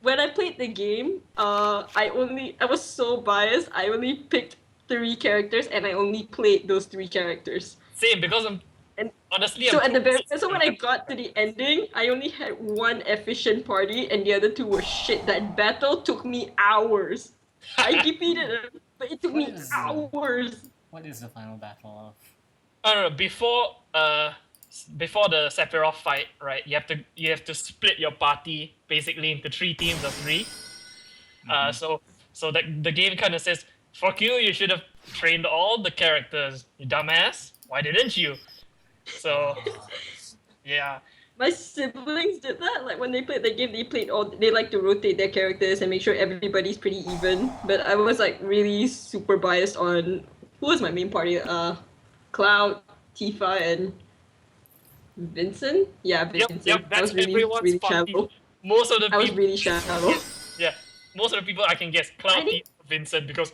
when I played the game, I was so biased. I only picked 3 characters and I only played those 3 characters. same because I'm And honestly so I'm so when I got to the ending, I only had 1 efficient party and the other 2 were shit. That battle took me hours. I defeated it, but it took me hours. What is the final battle of? I don't know, before the Sephiroth fight, right? You have to split your party basically into 3 teams of 3. So that the game kind of says, "Fuck you! You should have trained all the characters, you dumbass. Why didn't you?" So, yeah. My siblings did that. Like when they played the game, they like to rotate their characters and make sure everybody's pretty even. But I was like really super biased on who was my main party. Cloud, Tifa, and Vincent. Yeah, Vincent. Yep. I That's was really everyone's really party. shallow. Most of the I was people, really shallow. yeah. Most of the people I can guess Cloud, I think- Tifa, Vincent because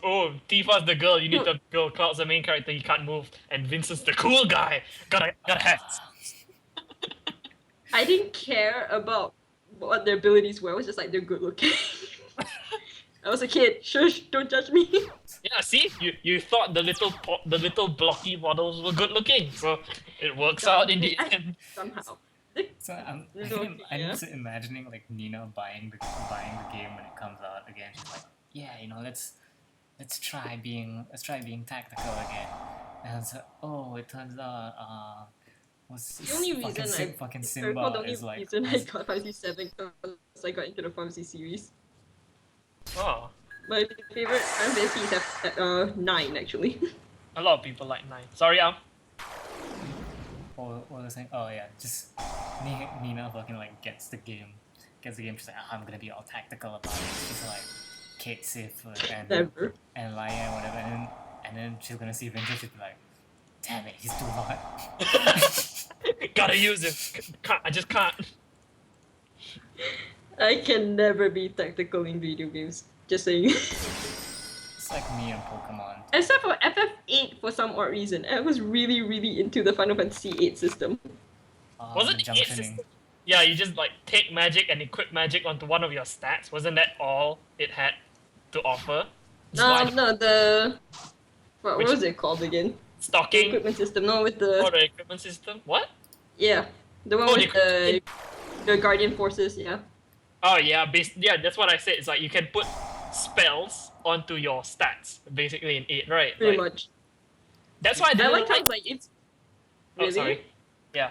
Tifa's the girl. You need the girl. Cloud's the main character. He can't move, and Vincent's the cool guy. Gotta have. I didn't care about what their abilities were. I was just like they're good looking. I was a kid. Shush! Don't judge me. Yeah, see, you thought the little blocky models were good looking, so it works out in the end. Somehow. So I'm Yeah. just imagining like Nina buying the game when it comes out again. She's like, yeah, let's try being tactical again. And it's like, oh, it turns out what's The only reason fucking the Simba only is like reason I got Pharmacy 7 because I got into the Pharmacy series. Oh, My favorite Final Fantasy is 9 actually. a lot of people like 9. Sorry, what was I saying? Oh yeah, just Nina fucking like gets the game. She's like, I'm gonna be all tactical about it. She's like Kate Sif and Never. Laia and whatever, and then she's gonna see Vincent. She'll be like, damn it, he's too hot. gotta use it. I just can't. I can never be tactical in video games. Just saying. It's like me and Pokemon. Except for FF8 for some odd reason. I was really, really into the Final Fantasy 8 system. Was it the 8 junctioning. system? Yeah, you just like take magic and equip magic onto one of your stats. Wasn't that all it had to offer? No, the... What Which- was it called again? The Stocking equipment system. No, with or the... the equipment system? What? Yeah. The one Oh, with the Guardian Forces, yeah. Oh yeah, that's what I said. It's like you can put spells onto your stats, basically in 8, right? Pretty Like, much. that's why I I didn't like how like. like it's... Oh, Really? sorry. Yeah,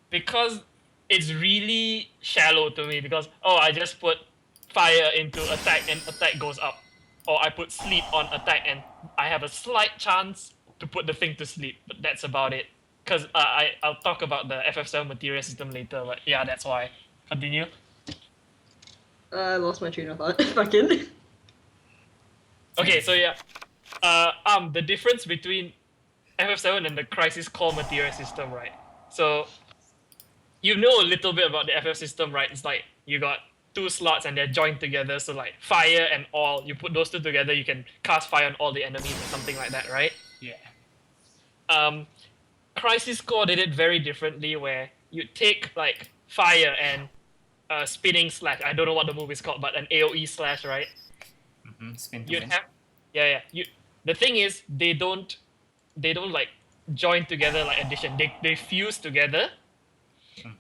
because it's really shallow to me. Because I just put fire into attack and attack goes up, or I put sleep on attack and I have a slight chance to put the thing to sleep. But that's about it. Because I'll talk about the FF7 material system later. But yeah, that's why. Continue. I lost my train of thought. Fucking. Okay, so yeah, the difference between FF7 and the Crisis Core material system, right? So, you know a little bit about the FF system, right? It's like you got 2 slots and they're joined together, so like fire and all, you put those 2 together, you can cast fire on all the enemies or something like that, right? Yeah. Crisis Core did it very differently, where you take like fire and spinning slash. I don't know what the move is called, but an AOE slash, right? Mm-hmm. Spin to You'd win. have, yeah. The thing is, they don't like join together like addition. They fuse together.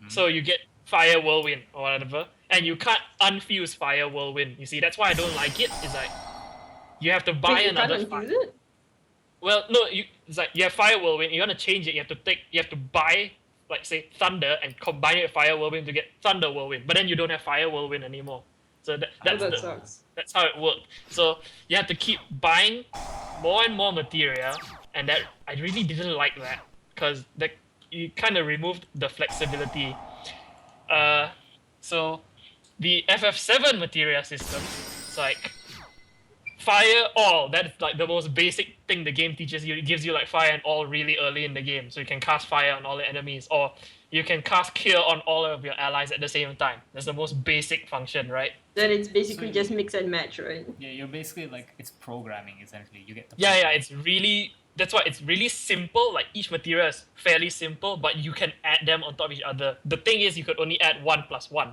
So you get fire whirlwind or whatever, and you can't unfuse fire whirlwind. You see, that's why I don't like it. It's like you have to buy Wait, you can't another. unfuse it? Well, no, it's like you have fire whirlwind. You want to change it, you have to buy, like, say, thunder and combine it with fire whirlwind to get thunder whirlwind. But then you don't have fire whirlwind anymore. So That sucks. that's how it worked. So you have to keep buying more and more materia, and that I really didn't like that because that you kind of removed the flexibility. So the FF7 materia system, it's like fire all. That's like the most basic thing the game teaches you. It gives you like fire and all really early in the game, so you can cast fire on all the enemies, or you can cast cure on all of your allies at the same time. That's the most basic function, right? Then it's basically So just mix and match, right? Yeah, you're basically like it's programming essentially. You get the Yeah, it's really, that's why it's really simple. Like each material is fairly simple, but you can add them on top of each other. The thing is, you could only add 1+1,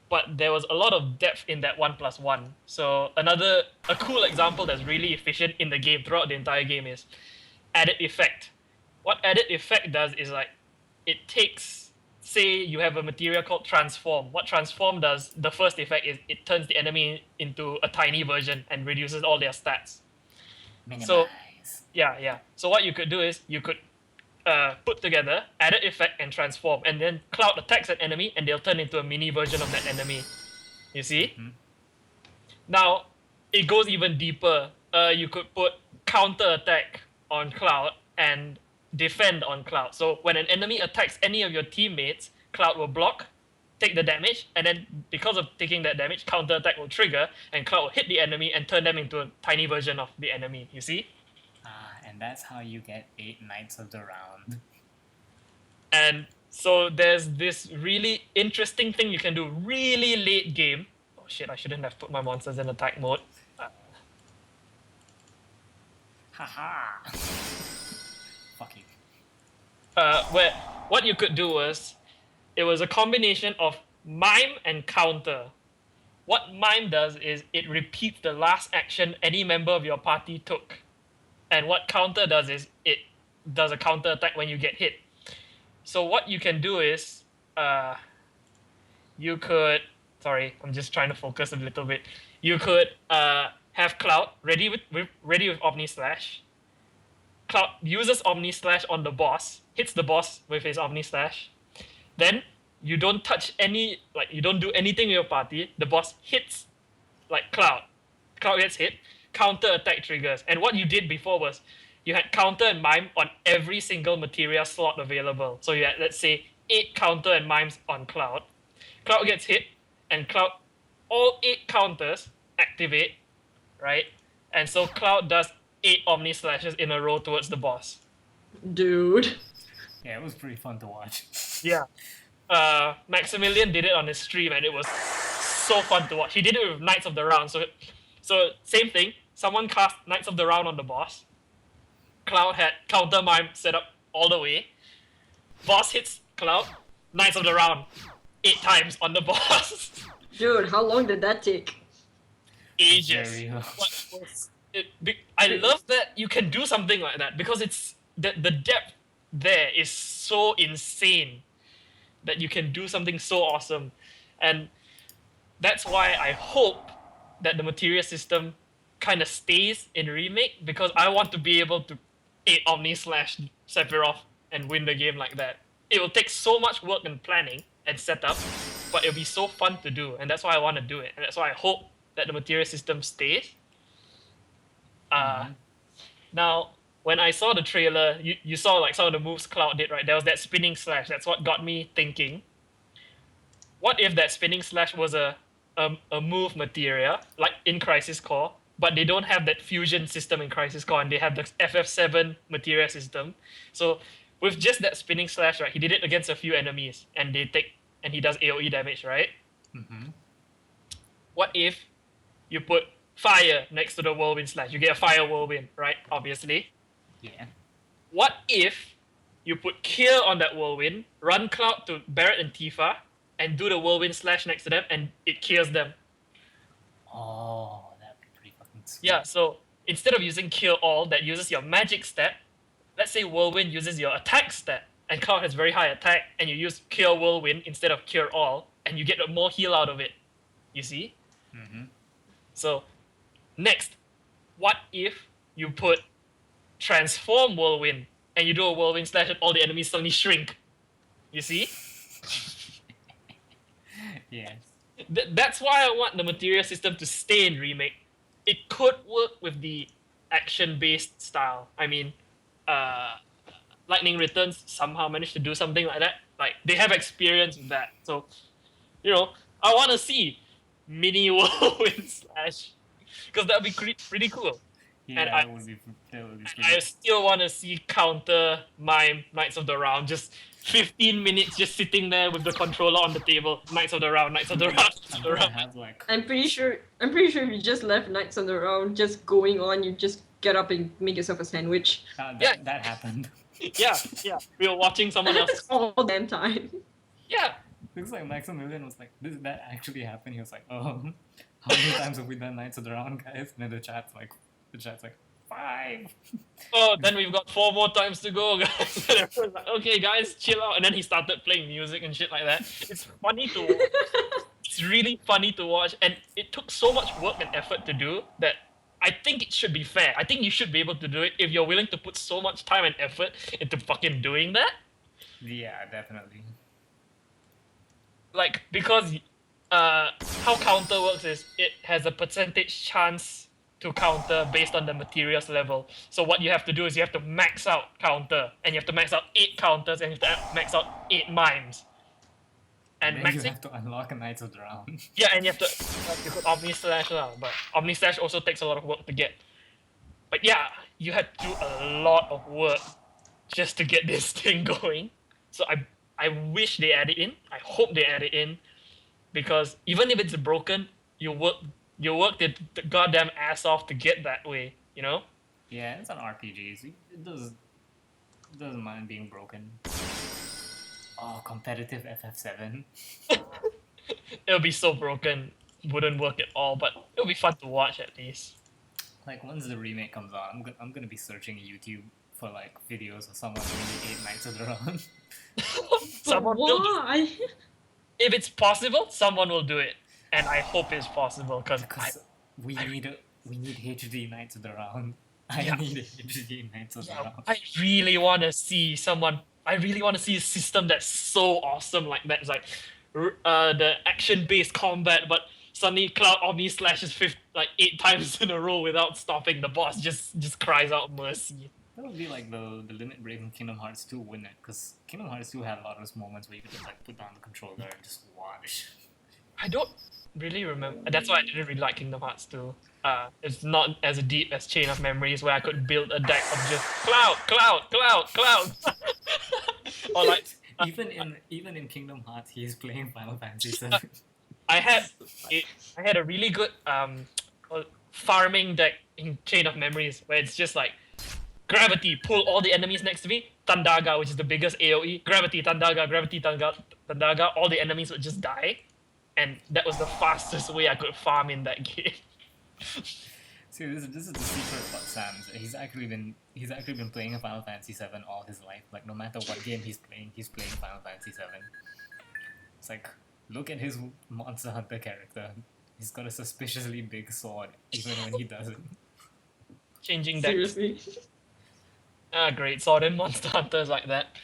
but there was a lot of depth in that 1+1. So a cool example that's really efficient in the game throughout the entire game is added effect. What added effect does is like it takes, say you have a material called transform. What transform does, the first effect is it turns the enemy into a tiny version and reduces all their stats. minimize. Yeah. So what you could do is you could put together added effect and transform, and then Cloud attacks an enemy and they'll turn into a mini version of that enemy. You see? Now it goes even deeper. You could put counter attack on Cloud and defend on Cloud. So when an enemy attacks any of your teammates, Cloud will block, take the damage, and then because of taking that damage, counter attack will trigger, and Cloud will hit the enemy and turn them into a tiny version of the enemy. You see? And that's how you get 8 Knights of the Round. And so there's this really interesting thing you can do really late game. Oh shit, I shouldn't have put my monsters in attack mode. Haha. Fuck you. Where what you could do was, it was a combination of mime and counter. What mime does is it repeats the last action any member of your party took. And what counter does is it does a counter attack when you get hit. So what you can do is, you could, sorry, I'm just trying to focus a little bit. You could have Cloud ready with Omni Slash. Cloud uses Omni Slash on the boss, hits the boss with his Omni Slash. Then you don't touch any, like you don't do anything with your party. The boss hits like Cloud. Cloud gets hit. Counter attack triggers. And what you did before was you had counter and mime on every single materia slot available. So you had, let's say, 8 counter and mimes on Cloud. Cloud gets hit, and Cloud, all 8 counters activate, right? And so Cloud does 8 Omni Slashes in a row towards the boss. Dude. Yeah, it was pretty fun to watch. Yeah. Maximilian did it on his stream, and it was so fun to watch. He did it with Knights of the Round. So same thing. Someone cast Knights of the Round on the boss. Cloud had counter mime set up all the way. Boss hits Cloud. Knights of the Round 8 times on the boss. Dude, how long did that take? Ages. Very long. What was it? I love that you can do something like that because it's the depth there is so insane that you can do something so awesome, and that's why I hope that the materia system kind of stays in remake, because I want to be able to 8 Omni Slash Sephiroth and win the game like that. It will take so much work and planning and setup, but it'll be so fun to do, and that's why I want to do it, and that's why I hope that the materia system stays. Now, when I saw the trailer, you saw like some of the moves Cloud did, right? There was that spinning slash. That's what got me thinking. What if that spinning slash was a move materia, like in Crisis Core, but they don't have that fusion system in Crisis Core, and they have the FF7 materia system. So with just that spinning slash, right, he did it against a few enemies, and he does AoE damage, right? What if you put fire next to the whirlwind slash? You get a fire whirlwind, right? Obviously. Yeah. What if you put Kier on that whirlwind, run Cloud to Barret and Tifa, and do the whirlwind slash next to them, and it kills them? Oh, that'd be pretty fucking sweet. Yeah, so instead of using Cure All that uses your magic stat, let's say Whirlwind uses your attack stat, and Cloud has very high attack, and you use Cure Whirlwind instead of Cure All, and you get more heal out of it. You see? Mm-hmm. So, next, what if you put Transform Whirlwind, and you do a Whirlwind slash and all the enemies suddenly shrink? You see? Yes. That's why I want the materia system to stay in Remake. It could work with the action-based style. I mean, Lightning Returns somehow managed to do something like that. Like, they have experience with that. So, I want to see mini Whirlwind Slash. Because that would be pretty cool. Yeah, And that would be pretty. I still want to see counter Mime Knights of the Round. Just 15 minutes just sitting there with the controller on the table. Knights of the Round, Knights of the Round, Knights of I'm the gonna Round. have like I'm pretty sure if you just left Knights on the Round just going on, you just get up and make yourself a sandwich. that happened. Yeah. We were watching someone else. All damn time. Yeah. Looks like Maximilian was like, "Did that actually happen?" He was like, "Oh, how many times have we done Knights of the Round, guys?" And then the chat's like, 5. Oh, then we've got 4 more times to go, guys. And everyone's like, okay, guys, chill out. And then he started playing music and shit like that. It's funny to watch. It's really funny to watch. And it took so much work and effort to do that I think it should be fair. I think you should be able to do it if you're willing to put so much time and effort into fucking doing that. Yeah, definitely. Like, because how counter works is it has a percentage chance to counter based on the materials level. So what you have to do is you have to max out counter, and you have to max out 8 counters, and you have to max out 8 mimes. And then you maxing, have to unlock a Knights of the Round. yeah, and you have to you could Omni Slash lah, but Omni Slash also takes a lot of work to get. But yeah, you had to do a lot of work just to get this thing going. So I wish they add it in. I hope they add it in, because even if it's broken, you work the goddamn ass off to get that way. You know? Yeah, it's an RPG. So it doesn't mind being broken. Oh, competitive FF7. It'll be so broken, wouldn't work at all. But it'll be fun to watch at least. Like once the remake comes out, I'm gonna be searching YouTube for like videos of someone doing the 8 Knights of the Round. Someone will do- Why? if it's possible, someone will do it, and I hope it's possible because we need HD Knights of the Round. I Yeah. need HD Knights of the Round. I really want to see someone. I really want to see a system that's so awesome like that. It's like the action-based combat, but suddenly Cloud Omni slashes 8 times in a row without stopping. The boss just cries out mercy. That would be like the limit break in Kingdom Hearts 2, wouldn't it? Because Kingdom Hearts 2 had a lot of those moments where you could just like put down the controller and just watch. I don't really remember. That's why I didn't really like Kingdom Hearts 2. It's not as deep as Chain of Memories, where I could build a deck of just cloud. Or like Even in Kingdom Hearts, he is playing Final Fantasy 7. I had a really good farming deck in Chain of Memories, where it's just like gravity, pull all the enemies next to me, Tandaga, which is the biggest AoE, gravity, Tandaga, all the enemies would just die. And that was the fastest way I could farm in that game. See, this is the secret about Sam. He's actually been playing a Final Fantasy 7 all his life. Like no matter what game he's playing Final Fantasy 7. It's like, look at his Monster Hunter character. He's got a suspiciously big sword, even when he doesn't. Changing decks. Seriously. Great sword and Monster Hunters like that.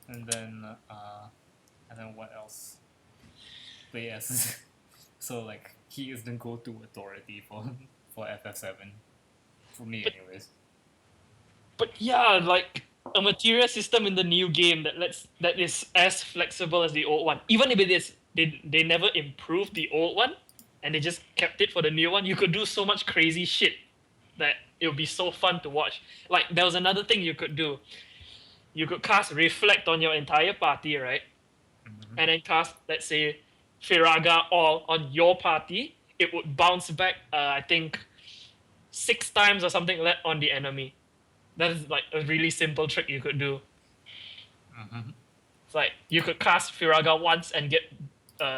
And then what else? But yes, so like he is the go-to authority for FF7, for me anyways. But yeah, like a materia system in the new game that is as flexible as the old one. Even if it is they never improved the old one and they just kept it for the new one, you could do so much crazy shit that it would be so fun to watch. Like there was another thing you could do. You could cast Reflect on your entire party, right? Mm-hmm. And then cast, let's say, Firaga All on your party. It would bounce back, I think, 6 times or something like that on the enemy. That is like a really simple trick you could do. Mm-hmm. It's like you could cast Firaga once and get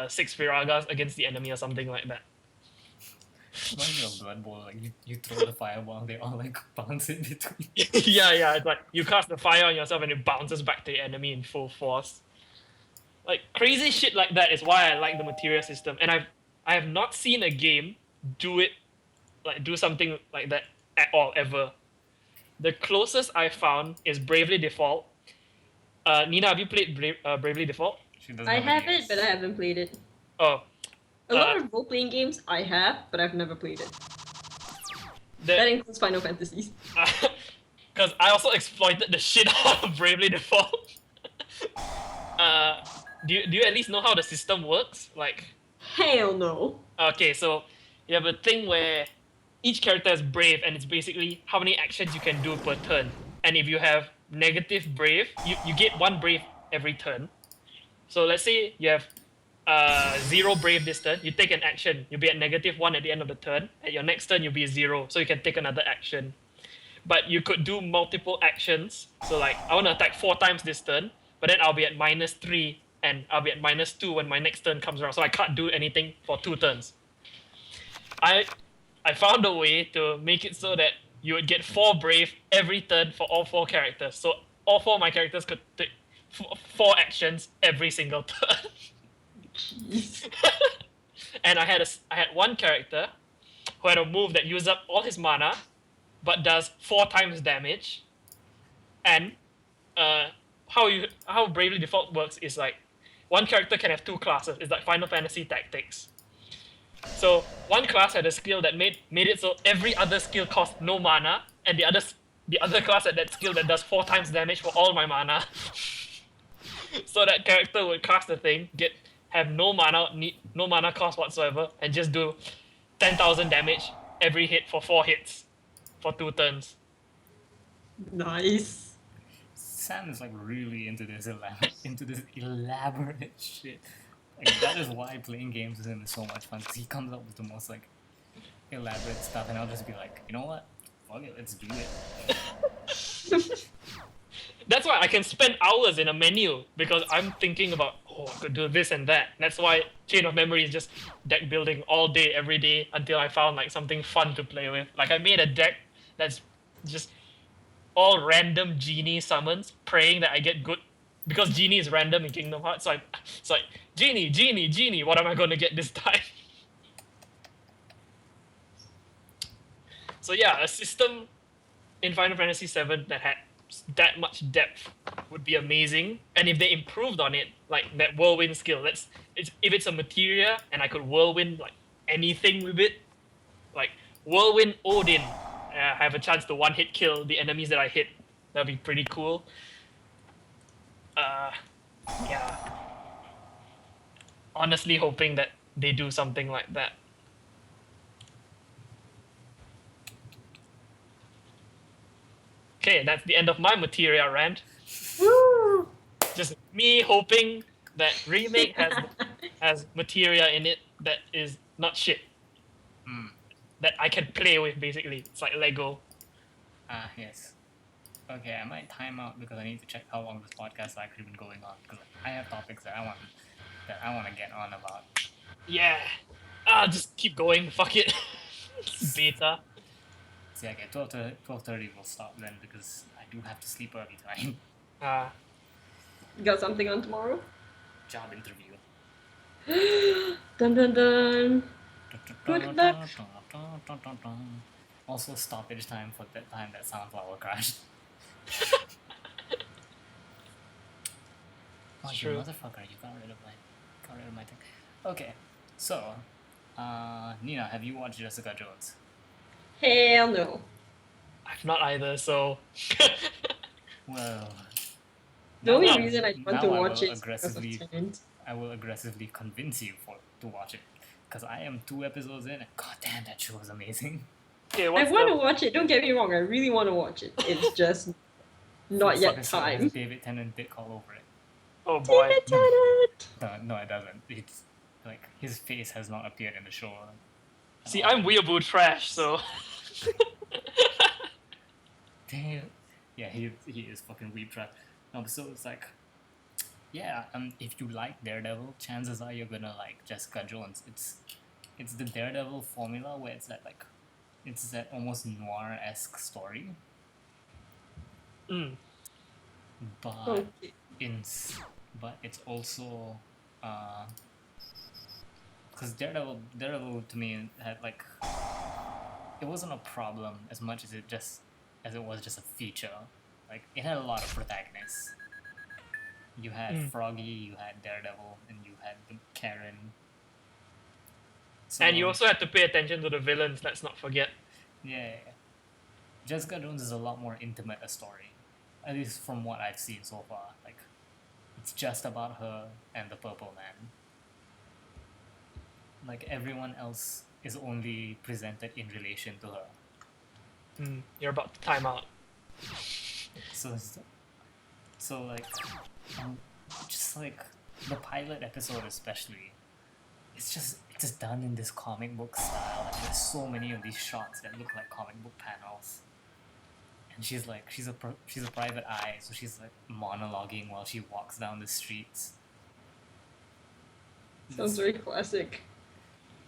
6 Firagas against the enemy or something like that. Reminds me of Blood Bowl, like you throw the fireball, they all like bounce in between. Yeah, it's like you cast the fire on yourself and it bounces back to the enemy in full force. Like crazy shit like that is why I like the materia system, and I have not seen a game do it like do something like that at all ever. The closest I found is Bravely Default. Nina, have you played Bravely Default? She doesn't I have a have it, DS. but I haven't played it. Oh, A lot of role-playing games I have, but I've never played it. That the includes Final Fantasies. because I also exploited the shit out of Bravely Default. Do you at least know how the system works? Like, Hell no. okay, so you have a thing where each character is brave, and it's basically how many actions you can do per turn. And if you have negative brave, you get one brave every turn. So let's say you have 0 brave this turn, you take an action, you'll be at -1 at the end of the turn. At your next turn, you'll be 0, so you can take another action. But you could do multiple actions. So like, I want to attack 4 times this turn, but then I'll be at -3 and I'll be at -2 when my next turn comes around. So I can't do anything for 2 turns. I found a way to make it so that you would get 4 brave every turn for all 4 characters. So all 4 of my characters could take 4 actions every single turn. Jeez. And I had one character who had a move that uses up all his mana, but does 4 times damage. And how Bravely Default works is like one character can have 2 classes. It's like Final Fantasy Tactics. So one class had a skill that made it so every other skill cost no mana, and the other class had that skill that does 4 times damage for all my mana. So that character would cast the thing, have no mana cost whatsoever, and just do 10,000 damage every hit for 4 hits for 2 turns. Nice. Sam is like really into this elaborate shit. Like that is why playing games with him is so much fun, because he comes up with the most like elaborate stuff, and I'll just be like, you know what? Fuck it, let's do it. That's why I can spend hours in a menu, because I'm thinking about, I could do this and that. That's why Chain of Memory is just deck building all day, every day, until I found like something fun to play with. Like I made a deck that's just all random genie summons, praying that I get good, because genie is random in Kingdom Hearts. So it's like genie. What am I gonna get this time? So yeah, a system in Final Fantasy VII that had that much depth would be amazing. And if they improved on it, like that whirlwind skill, if it's a materia and I could whirlwind like anything with it, like whirlwind Odin, have a chance to 1-hit kill the enemies that I hit. That'd be pretty cool. Yeah. Honestly hoping that they do something like that. Okay, that's the end of my materia rant. Woo! Just me hoping that remake has materia in it that is not shit. That I can play with, basically. It's like Lego. Yes. Okay, I might time out because I need to check how long this podcast has actually been going on, because I have topics that I want to get on about. Yeah. Just keep going. Fuck it. Beta. So yeah, okay, 12:30 we'll stop then, because I do have to sleep early tonight. You got something on tomorrow? Job interview. Dun dun dun. Good luck. Also stoppage time for that time that Sunflower crashed. Oh, you True. motherfucker, you got rid of my thing. Okay, so, Nina, have you watched Jessica Jones? Hell no. I've not either, so. Well, The only now- reason I want now to I watch will it is because of aggressively- Tenant. I will aggressively convince you to watch it, because I am 2 episodes in, and god damn, that show is amazing. Okay, I what's want to watch it. Don't get me wrong. I really want to watch it. It's just not Fuck, yet it still has time. David Tennant dick all over it. Oh boy. Damn it, Tenant. No, it doesn't. It's like his face has not appeared in the show. See, I'm weeaboo trash, so. Damn. Yeah, he is fucking weeb trap. No, but so it's like, yeah, if you like Daredevil, chances are you're gonna like Jessica Jones. it's the Daredevil formula where it's that almost noir-esque story, Mm. but Okay. but it's also because Daredevil to me had like it wasn't a problem as much as it was just a feature. Like it had a lot of protagonists. You had Froggy, you had Daredevil, and you had Karen. So, And you also had to pay attention to the villains, let's not forget. yeah. Jessica Jones is a lot more intimate a story, at least from what I've seen so far. Like, it's just about her and the Purple Man. Like everyone else is only presented in relation to her. You're about to time out. So like, just like the pilot episode especially, it's just done in this comic book style. Like, there's so many of these shots that look like comic book panels. And she's a private eye, so she's like monologuing while she walks down the streets. Sounds very classic.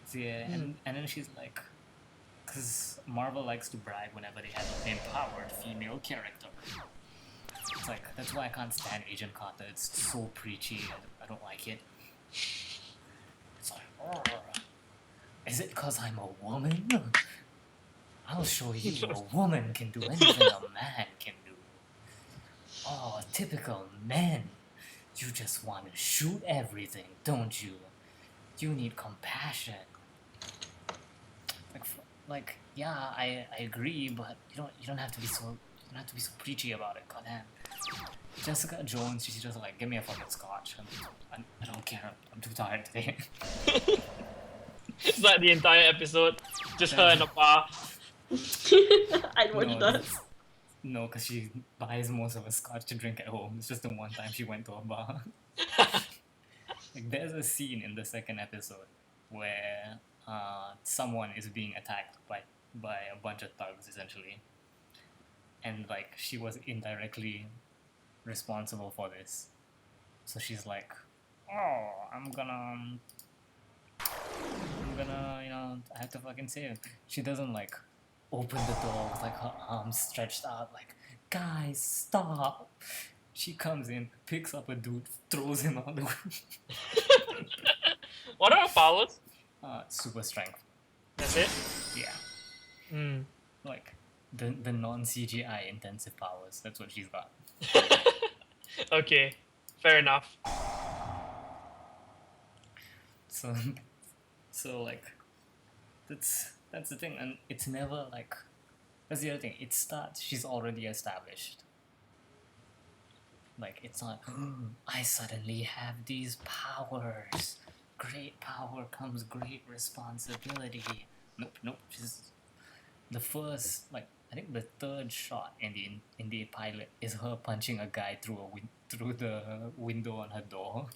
So, yeah, and then she's like, because Marvel likes to brag whenever they have an empowered female character. It's like, that's why I can't stand Agent Carter. It's so preachy. I don't like it. It's like, is it because I'm a woman? I'll show you a woman can do anything a man can do. Oh, typical men. You just want to shoot everything, don't you? You need compassion. Like, yeah, I agree, but you don't have to be so preachy about it. Goddamn. Jessica Jones, she's just like, give me a fucking scotch. I don't care. I'm too tired today. It's like the entire episode, just her in a bar. I'd watch that. No, because she buys most of her scotch to drink at home. It's just the one time she went to a bar. Like, there's a scene in the second episode where someone is being attacked by a bunch of thugs, essentially. And, like, she was indirectly responsible for this. So she's like, oh, I'm gonna, I have to fucking save him. She doesn't, like, open the door with, like, her arms stretched out, like, guys, stop. She comes in, picks up a dude, throws him out the window. What are her powers? Super strength. That's it? Yeah. Like, the non-CGI intensive powers. That's what she's got. Okay, fair enough. So like, that's the thing, and it's never like, that's the other thing. It starts, she's already established. Like, it's not, I suddenly have these powers. Great power comes great responsibility. Nope. She's the first, like, I think the third shot in the pilot is her punching a guy through the window on her door.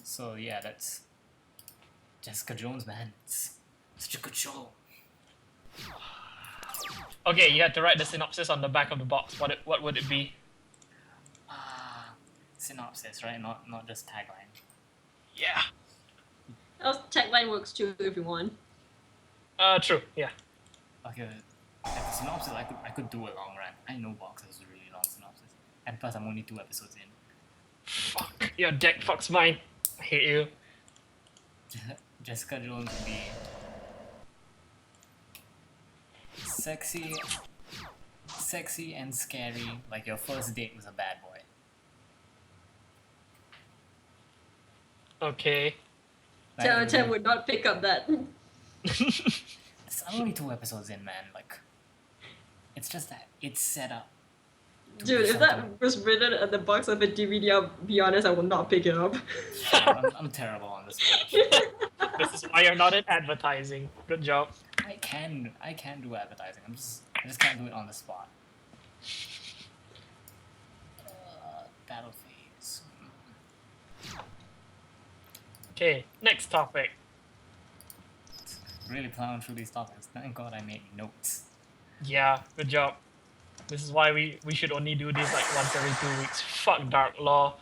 So yeah, that's Jessica Jones, man. It's such a good show. Okay, you had to write the synopsis on the back of the box. What would it be? Synopsis, right? Not just tagline. Yeah. Tagline works too if you want. True. Yeah. Okay, at the synopsis, I could do a long run. I know boxes is a really long synopsis, and plus I'm only 2 episodes in. Fuck. Your deck fucks mine. I hate you. Jessica Jones would be sexy and scary, like your first date was a bad boy. Okay. Tim would not pick up that. I'm only 2 episodes in, man. Like, it's just that it's set up. Dude, if that was written at the box of a DVD, I'll be honest, I will not pick it up. I'm terrible on this. This is why you're not in advertising. Good job. I can do advertising. I just can't do it on the spot. Battle phase. Okay, next topic. Really plowing through these topics. Thank God I made notes. Yeah, good job. This is why we should only do this like once every 2 weeks. Fuck Dark Law.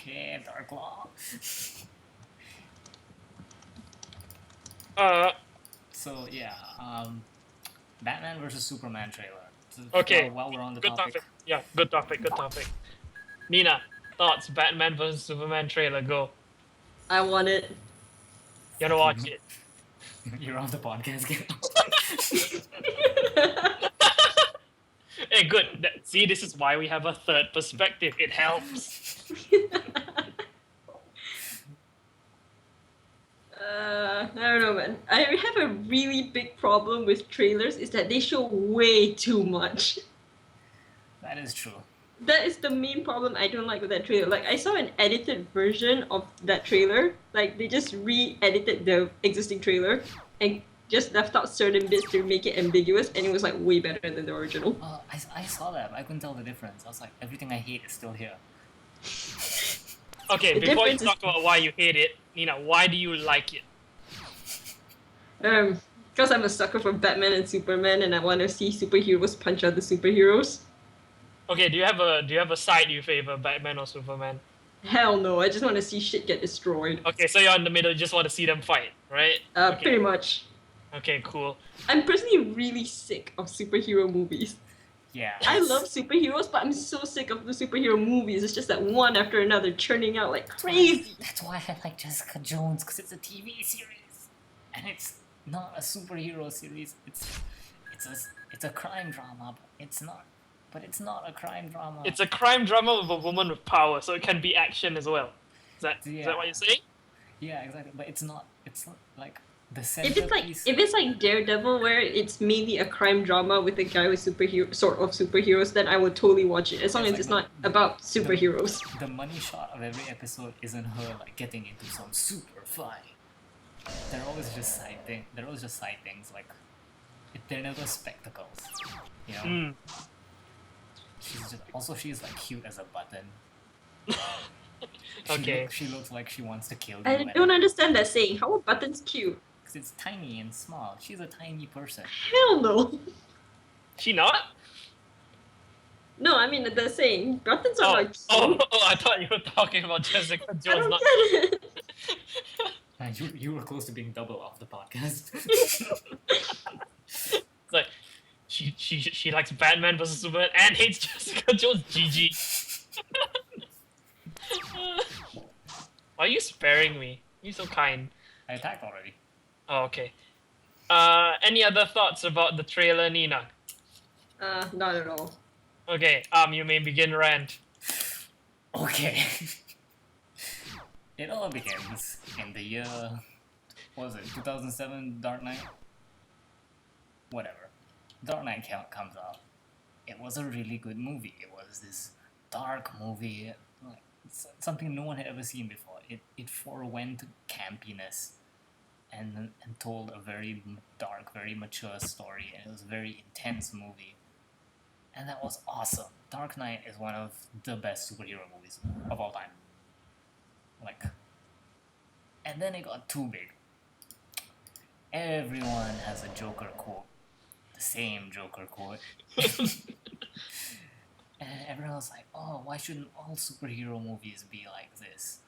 Yeah, Dark Law. Uh, So yeah, Batman versus Superman trailer. So, okay. while we're on the Good topic, topic. Yeah, good topic. Good topic. Nina, thoughts? Batman versus Superman trailer. Go. I want it. You wanna watch it? you're on the podcast. Hey, good. See, this is why we have a third perspective. It helps. I don't know, man. I have a really big problem with trailers is that they show way too much. That is true. That is the main problem I don't like with that trailer. Like, I saw an edited version of that trailer. Like, they just re-edited the existing trailer and just left out certain bits to make it ambiguous, and it was like way better than the original. I saw that, but I couldn't tell the difference. I was like, everything I hate is still here. Okay, The before you difference is- talk about why you hate it, Nina, why do you like it? Because I'm a sucker for Batman and Superman, and I want to see superheroes punch other superheroes. Okay, do you have a side you favor, Batman or Superman? Hell no, I just want to see shit get destroyed. Okay, so you're in the middle. You just want to see them fight, right? Okay. Pretty much. Okay, cool. I'm personally really sick of superhero movies. Yeah. I love superheroes, but I'm so sick of the superhero movies. It's just that one after another churning out like crazy. That's why I like Jessica Jones, because it's a TV series, and it's not a superhero series. It's a crime drama, but it's not. But it's not a crime drama. It's a crime drama with a woman with power, so it can be action as well. Is that what you're saying? Yeah, exactly. But it's not. It's not like the If centerpiece. it's like Daredevil, where it's mainly a crime drama with a guy with superheroes, then I would totally watch it. As long It's as like it's not about superheroes. The money shot of every episode isn't her like getting into some super fight. They're always just side things. Like they're never spectacles. You know. Mm. She's like cute as a button. Okay. She looks like she wants to kill you. I don't understand that saying. How are buttons cute? Because it's tiny and small. She's a tiny person. Hell no. She not? No, I mean the saying. Buttons are not cute. I thought you were talking about Jessica I Jones. don't Not. get it. Man, you were close to being double off the podcast. It's like she likes Batman versus Superman and hates Jessica Jones. GG. Why are you sparing me? You're so kind. I attacked already. Oh, okay. Any other thoughts about the trailer, Nina? Not at all. Okay, you may begin rant. Okay. It all begins in the year, what was it, 2007, Dark Knight? Whatever. Dark Knight comes out. It was a really good movie. It was this dark movie, like something no one had ever seen before. It forewent campiness and told a very dark, very mature story, and it was a very intense movie. And that was awesome. Dark Knight is one of the best superhero movies of all time. Like, and then it got too big. Everyone has a Joker quote. The same Joker quote. And everyone was like, oh, why shouldn't all superhero movies be like this?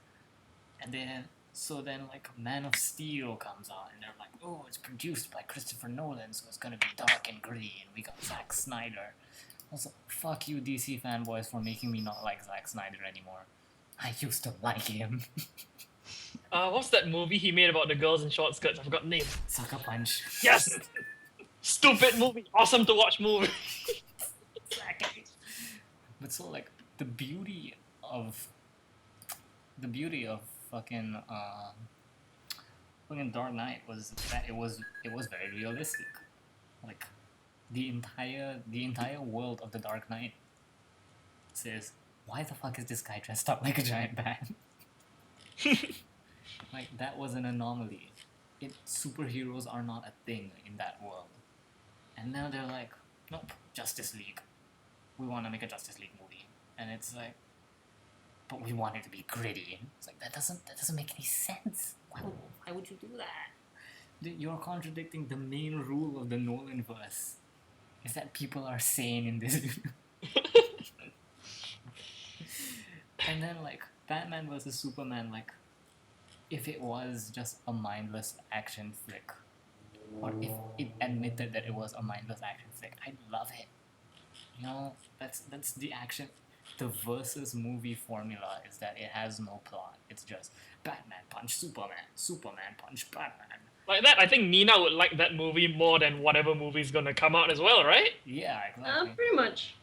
And then, like, Man of Steel comes out, and they're like, oh, it's produced by Christopher Nolan, so it's gonna be dark and gritty, and we got Zack Snyder. Also, fuck you DC fanboys for making me not like Zack Snyder anymore. I used to like him. What's that movie he made about the girls in short skirts? I forgot the name. Sucker Punch. Yes! Stupid movie. Awesome to watch movie. Exactly. But so like the beauty of fucking Dark Knight was that it was very realistic. Like the entire world of the Dark Knight says, why the fuck is this guy dressed up like a giant bat? Like that was an anomaly. Superheroes are not a thing in that world. And now they're like, nope, Justice League. We want to make a Justice League movie. And it's like, but we want it to be gritty. It's like, that doesn't make any sense. Why would you do that? You're contradicting the main rule of the Nolanverse. Is that people are sane in this. And then like Batman versus Superman, like if it was just a mindless action flick, or if it admitted that it was a mindless action flick, I'd love it. You know, that's the action. The versus movie formula is that it has no plot. It's just Batman punch Superman, Superman punch Batman. Like that, I think Nina would like that movie more than whatever movie's gonna come out as well, right? Yeah, exactly. Pretty much.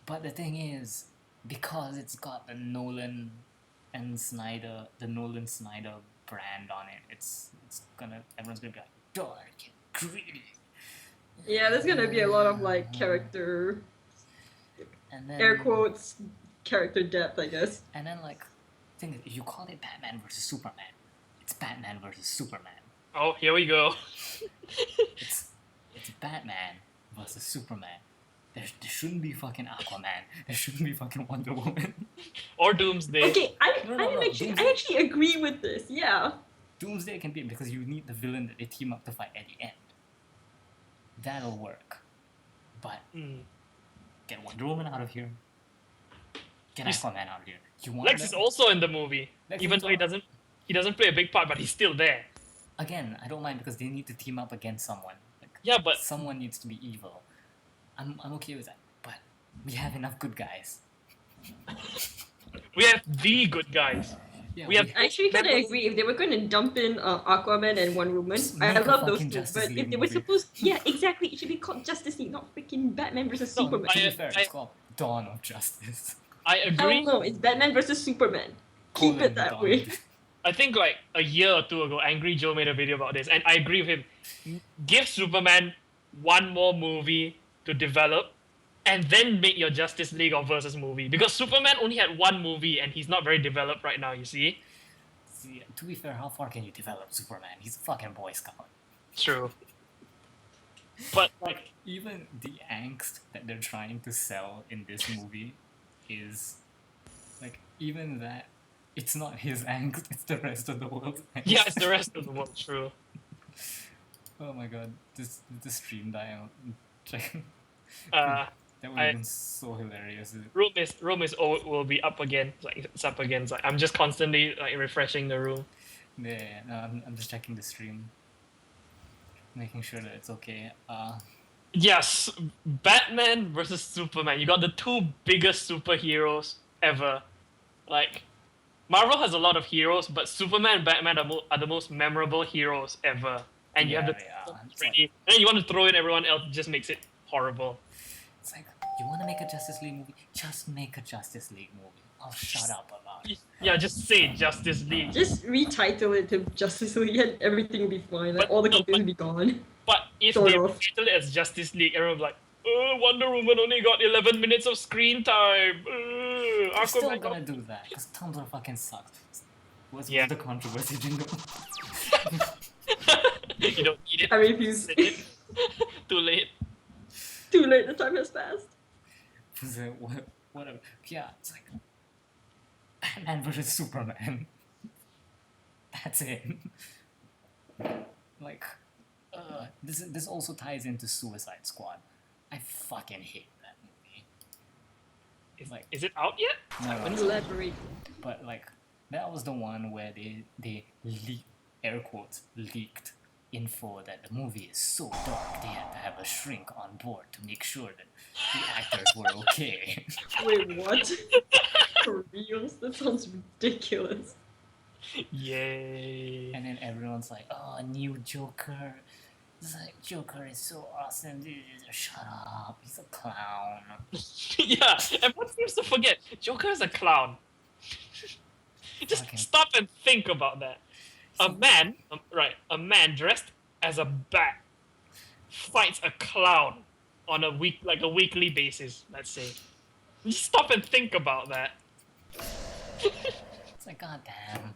But the thing is, because it's got the Nolan Snyder brand on it, everyone's gonna be like dark and gritty. Yeah, there's gonna be a lot of like character, And then air quotes, character depth, I guess. And then like, thing is, if you call it Batman versus Superman, it's Batman versus Superman. Oh, here we go. It's Batman versus Superman. There shouldn't be fucking Aquaman. There shouldn't be fucking Wonder Woman. Or Doomsday. Okay, No, I actually agree with this. Yeah. Doomsday can be because you need the villain that they team up to fight at the end. That'll work. But get Wonder Woman out of here. Get Aquaman out of here. You want Lex is also in the movie, Lex even is though he doesn't play a big part, but he's still there. Again, I don't mind because they need to team up against someone. Like, Yeah, but someone needs to be evil. I'm okay with that. But we have enough good guys. we have the good guys. Yeah, We have I actually kind of agree. If they were going to dump in Aquaman and Wonder Woman, Just I make a love those fucking two. Justice But if League they were movie. supposed, yeah, exactly, it should be called Justice League, not freaking Batman versus No, Superman. To be I- fair, it's called Dawn of Justice. I agree. Hell no, it's Batman versus Superman. Keep Colon it that Dawn. way. I think like a year or two ago, Angry Joe made a video about this, and I agree with him. Give Superman one more movie to develop, and then make your Justice League or versus movie. Because Superman only had one movie, and he's not very developed right now. You see? See, to be fair, how far can you develop Superman? He's a fucking Boy Scout. True. But like, Even the angst that they're trying to sell in this movie is like even that it's not his angst, it's the rest of the world's angst. yeah, it's the rest of the world. True. Oh my god, this stream die out. Check. Uh, That would have been so hilarious. room will be up again. Like it's up again. It's like I'm just constantly like refreshing the room. Yeah, no, I'm just checking the stream. Making sure that it's okay. Yes, Batman versus Superman. You got the two biggest superheroes ever. Like, Marvel has a lot of heroes, but Superman and Batman are the most memorable heroes ever. And you have the It's and then you want to throw in everyone else, it just makes it horrible. It's like, you want to make a Justice League movie? Just make a Justice League movie. I'll shut up about it. Yeah, just say Justice League. Just retitle it to Justice League and everything will be fine. Like, But- all the no, conflict will be gone. But if Sort they of. title it as Justice League, everyone will be like, Wonder Woman only got 11 minutes of screen time. They're still Aquaman gonna got... do that, because Tumblr fucking sucks. What's Yeah. the controversy, Jingo? You don't need it. I refuse. Too late. Too late, the time has passed. Whatever. Yeah, it's like Batman versus Superman. That's it. Like, this also ties into Suicide Squad. I fucking hate that movie. Is it out yet? No, Elaborate. but like that was the one where they leaked, air quotes, leaked info that the movie is so dark they had to have a shrink on board to make sure that the actors were okay. Wait, what? For reals? That sounds ridiculous. Yay. And then everyone's like, oh, a new Joker. It's like, Joker is so awesome. Dude, shut up. He's a clown. Yeah, everyone seems to forget. Joker is a clown. Just Okay. stop and think about that. A man dressed as a bat fights a clown on a weekly basis, let's say. Just stop and think about that. It's like, goddamn.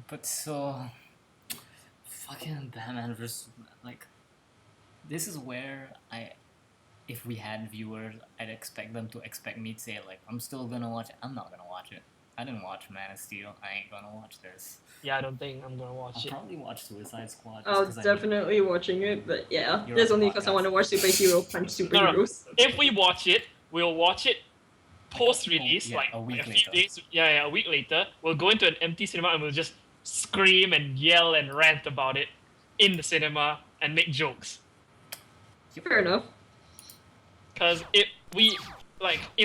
But so, fucking Batman vs. Like, this is where if we had viewers, I'd expect them to expect me to say, like, I'm still gonna watch it. I'm not gonna watch it. I didn't watch Man of Steel. I ain't gonna watch this. Yeah, I don't think I'm gonna I'll watch it. probably watch Suicide Squad. just I was 'cause definitely watching it, but yeah. You're That's on the only because I podcast. want to watch superhero punch superheroes. If we watch it, we'll watch it post-release, yeah, like a week few later. days. Yeah, a week later. We'll go into an empty cinema and we'll just scream and yell and rant about it in the cinema and make jokes. Fair enough. Because if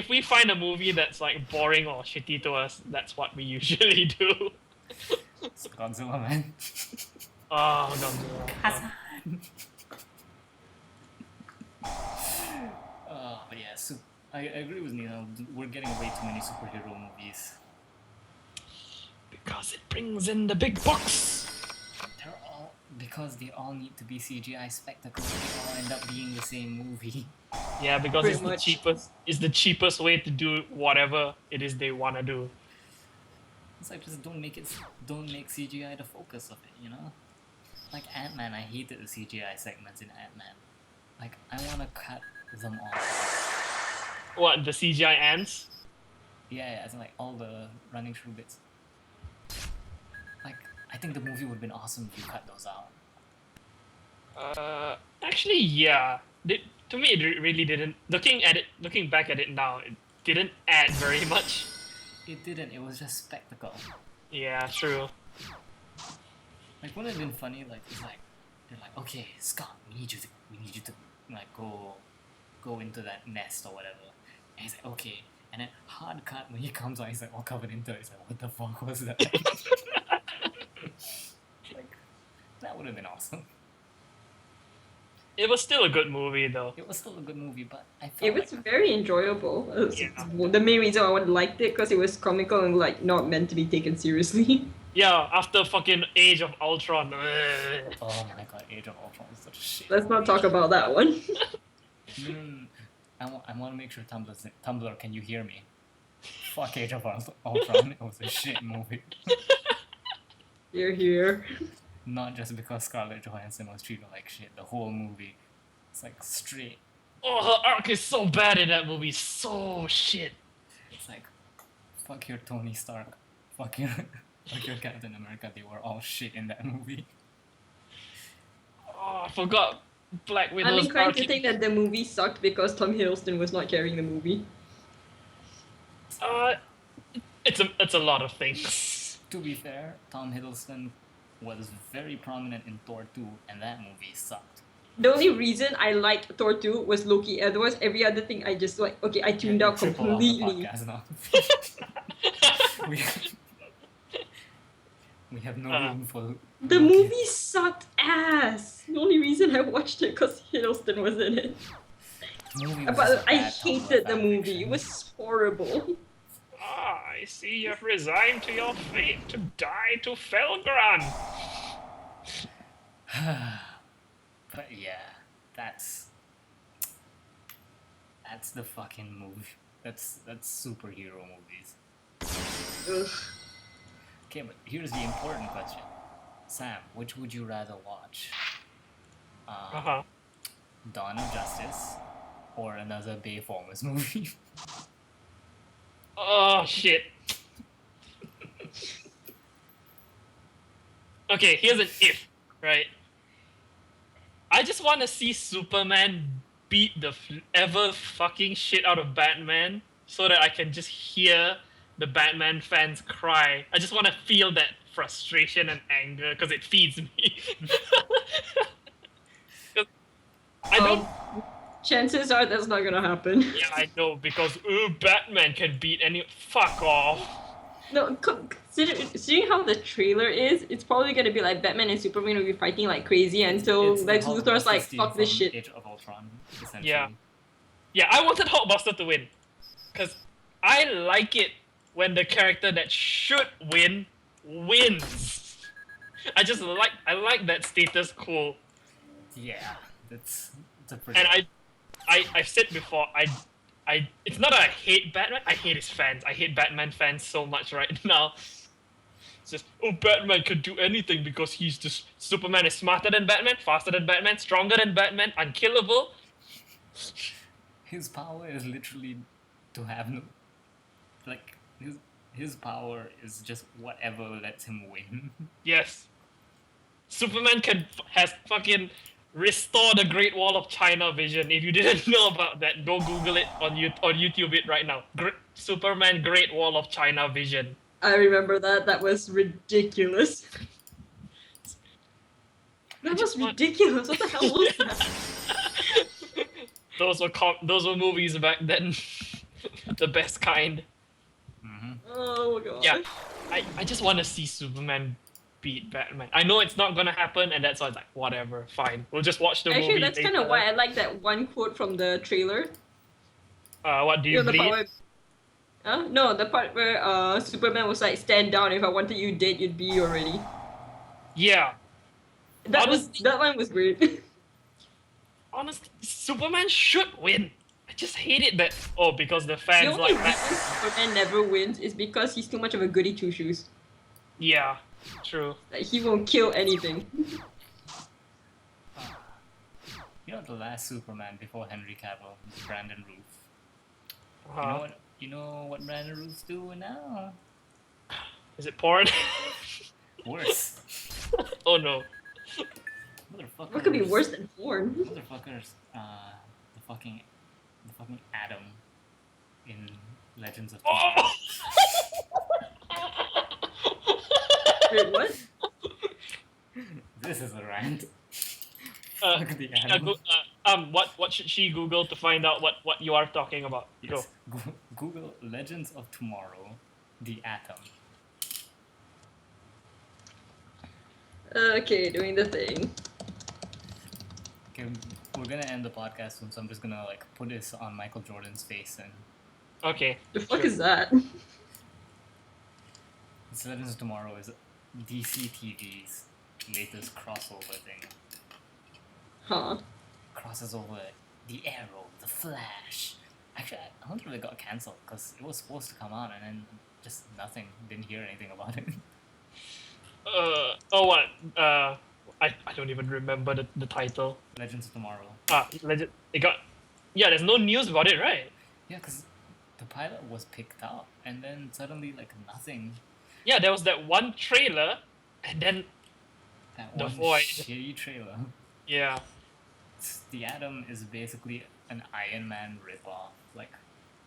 we find a movie that's like boring or shitty to us, that's what we usually do. It's Godzilla, man. Oh, Godzilla. But yeah, so I agree with Neil. We're getting way too many superhero movies. Because it brings in the big bucks. They're all because they all need to be CGI spectacles. They all end up being the same movie. Yeah, because Pretty it's much. the cheapest way to do whatever it is they wanna do. It's like just don't make CGI the focus of it, you know? Like Ant-Man, I hated the CGI segments in Ant-Man. Like I wanna cut them off. What, the CGI ants? Yeah, as in like all the running through bits. Like I think the movie would have been awesome if you cut those out. Actually, yeah. To me, it really didn't. Looking back at it now, it didn't add very much. It didn't. It was just spectacle. Yeah, true. Like wouldn't it have been funny? Like it's like they're like, okay, Scott, we need you to like go into that nest or whatever. And he's like, okay. And then hard cut when he comes out, he's like all covered in dirt. He's like, what the fuck was that? Like that would have been awesome. It was still a good movie, though. It was still a good movie, but I felt It was like very enjoyable. Yeah. The main reason I liked it because it was comical and like not meant to be taken seriously. Yeah, after fucking Age of Ultron. oh my god, Age of Ultron is such a shit. Let's not talk about that one. I want to make sure Tumblr, can you hear me? Fuck Age of Ultron. It was a shit movie. You're here. Not just because Scarlett Johansson was treated like shit. The whole movie, it's like straight. Oh, her arc is so bad in that movie. So shit. It's like, fuck your Tony Stark. Fuck your Captain America. They were all shit in that movie. Oh, I forgot Black Widow's I'm inclined arc. to think that the movie sucked because Tom Hiddleston was not carrying the movie. It's a lot of things. To be fair, Tom Hiddleston was very prominent in Thor 2, and that movie sucked. The only reason I liked Thor 2 was Loki. Otherwise, every other thing I just like. Okay, I tuned out Triple off the completely. podcast now. we have no room for. The Loki. movie sucked ass. The only reason I watched it because Hiddleston was in it. The movie was But just I bad Tumblr hated the movie. fanfiction. It was horrible. Ah, I see you've resigned to your fate to die to Felgran. But yeah, that's the fucking movie. That's superhero movies. Ugh. Okay, but here's the important question. Sam, which would you rather watch? Dawn of Justice or another Bayformers movie? Oh shit. Okay, here's an if, right? I just want to see Superman beat the ever fucking shit out of Batman so that I can just hear the Batman fans cry. I just want to feel that frustration and anger because it feeds me. 'Cause I don't. Chances are that's not gonna happen. Yeah, I know because Batman can beat any. Fuck off. No, considering how the trailer is, it's probably gonna be like Batman and Superman will be fighting like crazy until It's the Lex Luthor's like, Hulkbuster theme fuck this from shit. Age of Ultron, essentially. Yeah. Yeah, I wanted Hulkbuster to win. Because I like it when the character that should win wins. I like that status quo. Yeah, it's a pretty. And I've said before, it's not that I hate Batman, I hate his fans. I hate Batman fans so much right now. It's just, oh, Batman can do anything because he's just, Superman is smarter than Batman, faster than Batman, stronger than Batman, unkillable. His power is literally to have no, like his power is just whatever lets him win. Yes. Superman has fucking Restore the Great Wall of China vision. If you didn't know about that, go Google it on YouTube it right now. Superman Great Wall of China vision. I remember that. That was ridiculous. That was just want- ridiculous. What the hell was that? Those were movies back then. The best kind. Mm-hmm. Oh my god. Yeah. I just want to see Superman beat Batman. I know it's not gonna happen, and that's why it's like, whatever, fine. We'll just watch the movie. Actually, that's kind of later. why I like that one quote from the trailer. What do you You know, the bleed? part where, no, the part where Superman was like, "Stand down. If I wanted you dead, you'd be already." Yeah. Honestly- that line was great. Honestly, Superman should win. I just hate it that because the The fans only like reason that. Superman never wins is because he's too much of a goody two shoes. Yeah, true. Like he won't kill anything. You know the last Superman before Henry Cavill, Brandon Routh. Uh-huh. You know what Brandon Routh's doing now? Is it porn? Worse. Oh no. Motherfuckers. What could be worse than porn? Motherfuckers. The fucking Atom in Legends of Tomorrow. Oh! Wait, what? This is a rant. Uh, Fuck the yeah, Atom. what should she Google to find out what you are talking about? Yes. Google Legends of Tomorrow, the Atom. Okay, doing the thing. Okay, we're gonna end the podcast soon, so I'm just gonna like put this on Michael Jordan's face and Go. Okay. The fuck sure. is that? this Legends of Tomorrow is DC TV's latest crossover thing. Huh. Crosses over the Arrow, the Flash. Actually, I wonder if it got cancelled because it was supposed to come out and then just nothing. Didn't hear anything about it. What? I don't even remember the title. Legends of Tomorrow. It got. Yeah, there's no news about it, right? Yeah, because the pilot was picked up and then suddenly like nothing. Yeah, there was that one trailer, and then That The one Void. shitty trailer. yeah. The Atom is basically an Iron Man ripoff. Like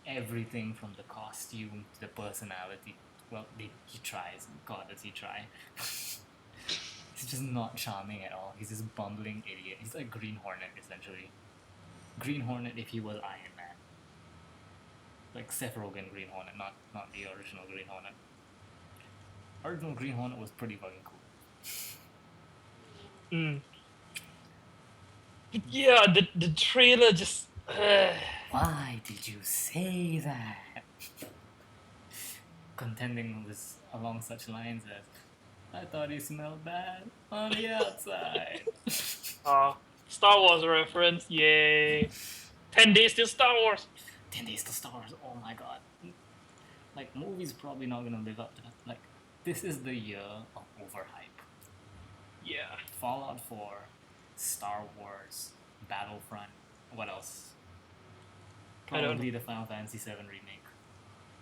everything from the costume to the personality. Well, he tries. God, does he try? He's just not charming at all. He's this bumbling idiot. He's like Green Hornet essentially. Green Hornet if he was Iron Man. Like Seth Rogen Green Hornet, not the original Green Hornet. Original Green Hornet was pretty fucking cool. Mm. Yeah, the trailer just. Why did you say that? Contending this along such lines as, I thought he smelled bad on the outside. Star Wars reference, yay! 10 days till Star Wars. 10 Days to Star Wars, oh my god. Like, movies probably not gonna live up to that. Like, this is the year of overhype. Yeah. Fallout 4, Star Wars, Battlefront, what else? I don't Probably the Final Fantasy VII remake.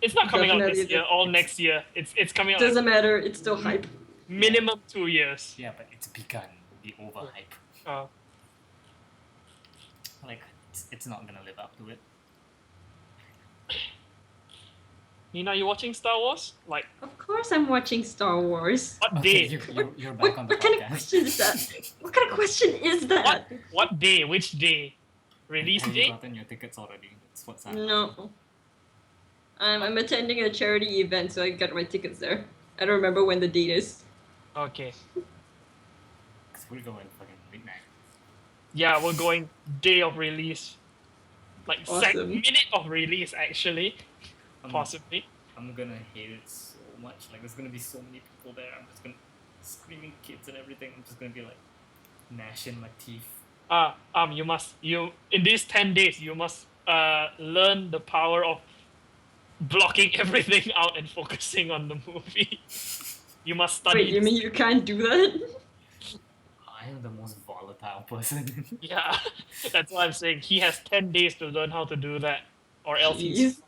It's not coming out this Definitely year. All next year. It's coming out Doesn't matter, it's still hype. minimum 2 years. Yeah, but it's begun, the overhype. Uh, Like, it's not gonna live up to it. Nina, you watching Star Wars? Like, Of course I'm watching Star Wars. what Okay, day? you're back on the What kind of podcast. question is that? What kind of question is that? What day? Which day? Release Have you date? gotten your tickets already? That's what's happening. No. I'm attending a charity event, so I got my tickets there. I don't remember when the date is. Okay. Because we're going fucking midnight. Yeah, we're going day of release. Like Awesome. minute of release, actually. I'm, Possibly. I'm gonna hate it so much. Like, there's gonna be so many people there. I'm just gonna screaming kids and everything. I'm just gonna be like gnashing my teeth. You in these 10 days you must learn the power of blocking everything out and focusing on the movie. You must study. Wait, you mean you can't do that? I am the most volatile person. Yeah, that's what I'm saying. He has 10 days to learn how to do that, or else he's Jeez.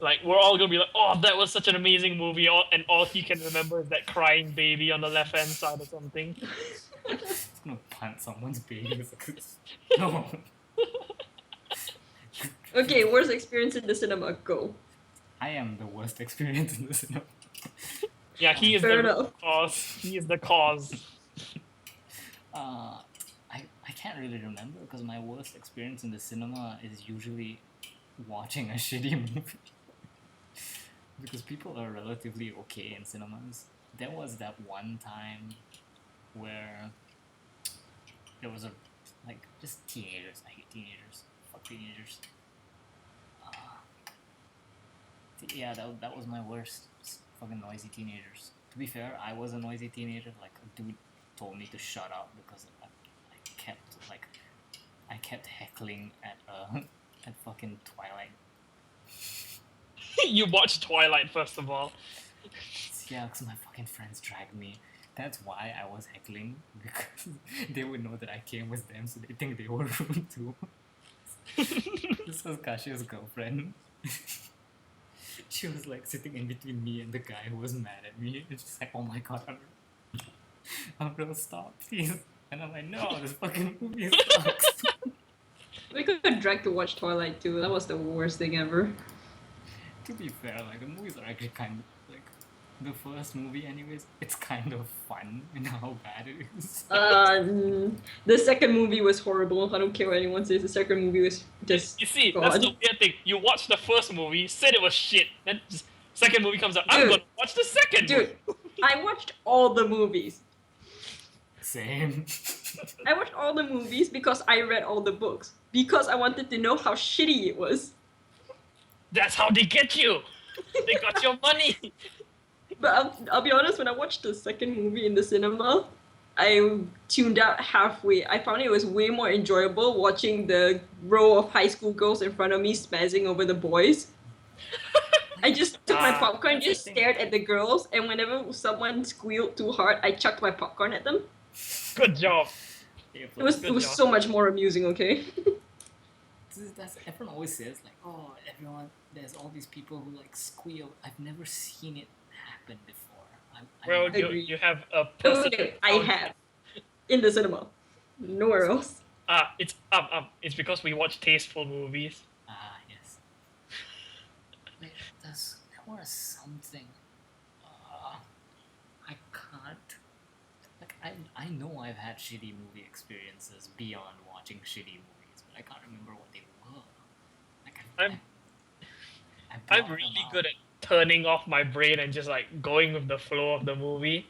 like, we're all gonna be like, oh, that was such an amazing movie, and all he can remember is that crying baby on the left hand side or something. It's gonna punt someone's baby. No. Okay, worst experience in the cinema. Go. I am the worst experience in the cinema. Yeah, he is Fair the enough. cause. He is the cause. I can't really remember because my worst experience in the cinema is usually watching a shitty movie. Because people are relatively okay in cinemas. There was that one time where there was just teenagers. I hate teenagers. Fuck teenagers. Yeah, that was my worst. Just fucking noisy teenagers. To be fair, I was a noisy teenager. Like a dude told me to shut up because I kept heckling at fucking Twilight. You watched Twilight first of all. Yeah, because my fucking friends dragged me. That's why I was heckling, because they would know that I came with them, so they think they were rude too. This was Kashia's girlfriend. She was like sitting in between me and the guy who was mad at me. It's just like, oh my god, I'm gonna stop, please. And I'm like, no, this fucking movie sucks. We got dragged to watch Twilight too. That was the worst thing ever. To be fair, like the movies are actually kind of like the first movie, anyways. It's kind of fun in how bad it is. The second movie was horrible. I don't care what anyone says. The second movie was just You see, God. that's the weird thing. You watched the first movie, said it was shit, then just second movie comes out. I'm Dude. gonna watch the second Dude, movie. I watched all the movies. Same. I watched all the movies because I read all the books. Because I wanted to know how shitty it was. That's how they get you. They got your money. But I'll be honest, when I watched the second movie in the cinema, I tuned out halfway. I found it was way more enjoyable watching the row of high school girls in front of me spazzing over the boys. I just took my popcorn, that's just the thing. stared at the girls, and whenever someone squealed too hard, I chucked my popcorn at them. Good job. It was Good job. so much more amusing, okay? That's everyone always says like, oh, everyone. There's all these people who like squeal. I've never seen it happen before. Well, agree. you have a Oh, person. okay, I have. In the cinema. Nowhere else. It's It's because we watch tasteful movies. Yes. Wait, there was something. I can't. Like I know I've had shitty movie experiences beyond watching shitty movies, but I can't remember what they were. Like I'm really good at turning off my brain and just like going with the flow of the movie.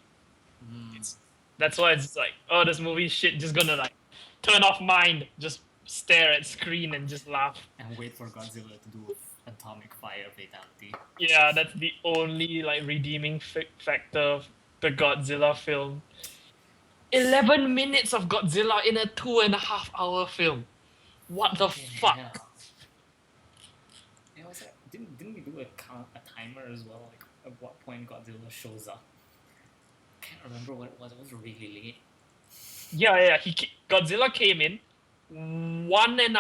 That's why it's like, oh, this movie shit, just gonna like turn off mind, just stare at screen and just laugh. and wait for Godzilla to do atomic fire fatality. Yeah, that's the only like redeeming factor of the Godzilla film. 11 minutes of Godzilla in a 2.5-hour film. What the fuck? Yeah. It was didn't we do a timer as well? Like at what point Godzilla shows up? Can't remember what it was. It was really late. Yeah. Godzilla came in 1.5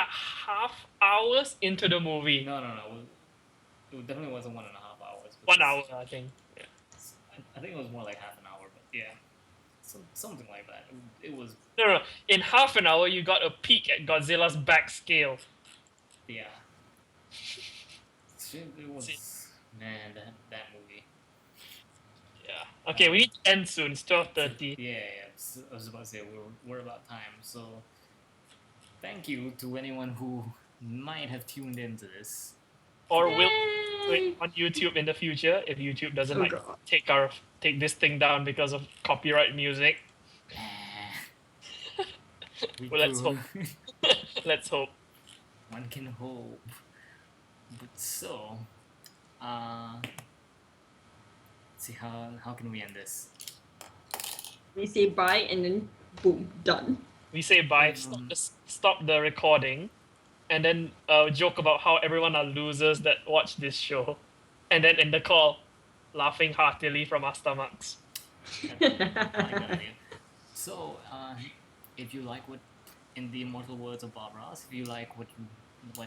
hours into the movie. No. It definitely wasn't 1.5 hours. 1 hour, I think. I think it was more like half an hour, but yeah, something like that. It was No. In half an hour, you got a peek at Godzilla's back scale. yeah. It was man that movie. Yeah. Okay, we need to end soon. It's 12:30. Yeah. So I was about to say we're about time. So thank you to anyone who might have tuned into this. Or we'll Yay! do it on YouTube in the future if YouTube doesn't Oh, like God. take this thing down because of copyright music. We Well, let's do. hope. Let's hope. One can hope. But so, see how can we end this? We say bye and then boom, done. We say bye. Stop the recording, and then joke about how everyone are losers that watch this show, and then end the call, laughing heartily from our stomachs. I like that idea. So, if you like what, in the immortal words of Bob Ross, if you like what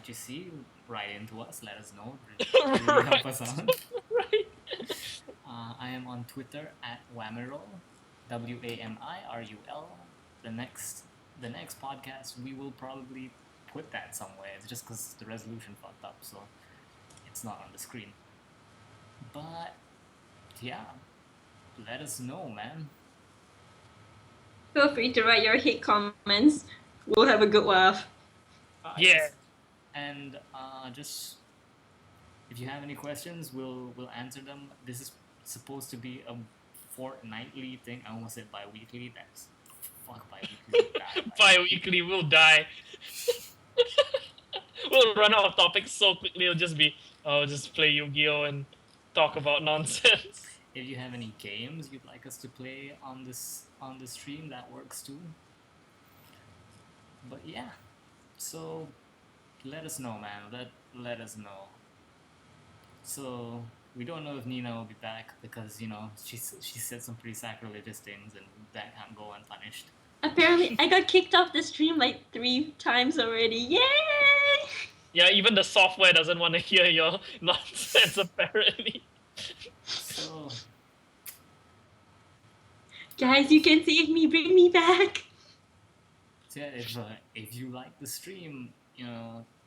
you see, write into us. Let us know. Really help us out. Right. I am on Twitter at Wamirul, WAMIRUL. The next the next podcast we will probably put that somewhere. It's just because the resolution fucked up, so it's not on the screen. But yeah, let us know, man. Feel free to write your hate comments. We'll have a good laugh. Yeah. Yes. And just if you have any questions, we'll answer them. This is supposed to be a fortnightly thing. I almost said bi-weekly. That's fuck bi-weekly. Bi-weekly, we'll die. We'll run out of topics so quickly. It'll just be, oh, just play Yu-Gi-Oh and talk about nonsense. If you have any games you'd like us to play on the stream, that works too. But yeah, so let us know, man. Let us know. So we don't know if Nina will be back because she said some pretty sacrilegious things and that can't go unpunished. Apparently, I got kicked off the stream like 3 times already. Yay! Yeah, even the software doesn't want to hear your nonsense, apparently. So Guys, you can save me. Bring me back. yeah, if you like the stream,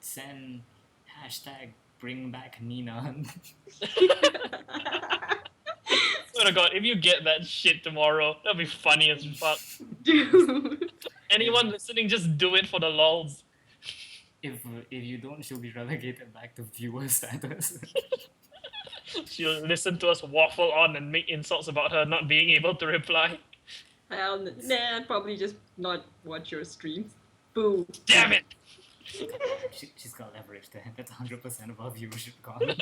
send hashtag bring back Nina. Swear to God, if you get that shit tomorrow, that'll be funny as fuck. Dude. Anyone listening, just do it for the lols. If you don't, she'll be relegated back to viewer status. She'll listen to us waffle on and make insults about her not being able to reply. I'd probably just not watch your streams. Boo. Damn it! She's got leverage there. That's 100% of our viewership gone.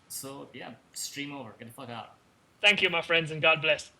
So yeah, stream over. Get the fuck out. Thank you, my friends, and God bless.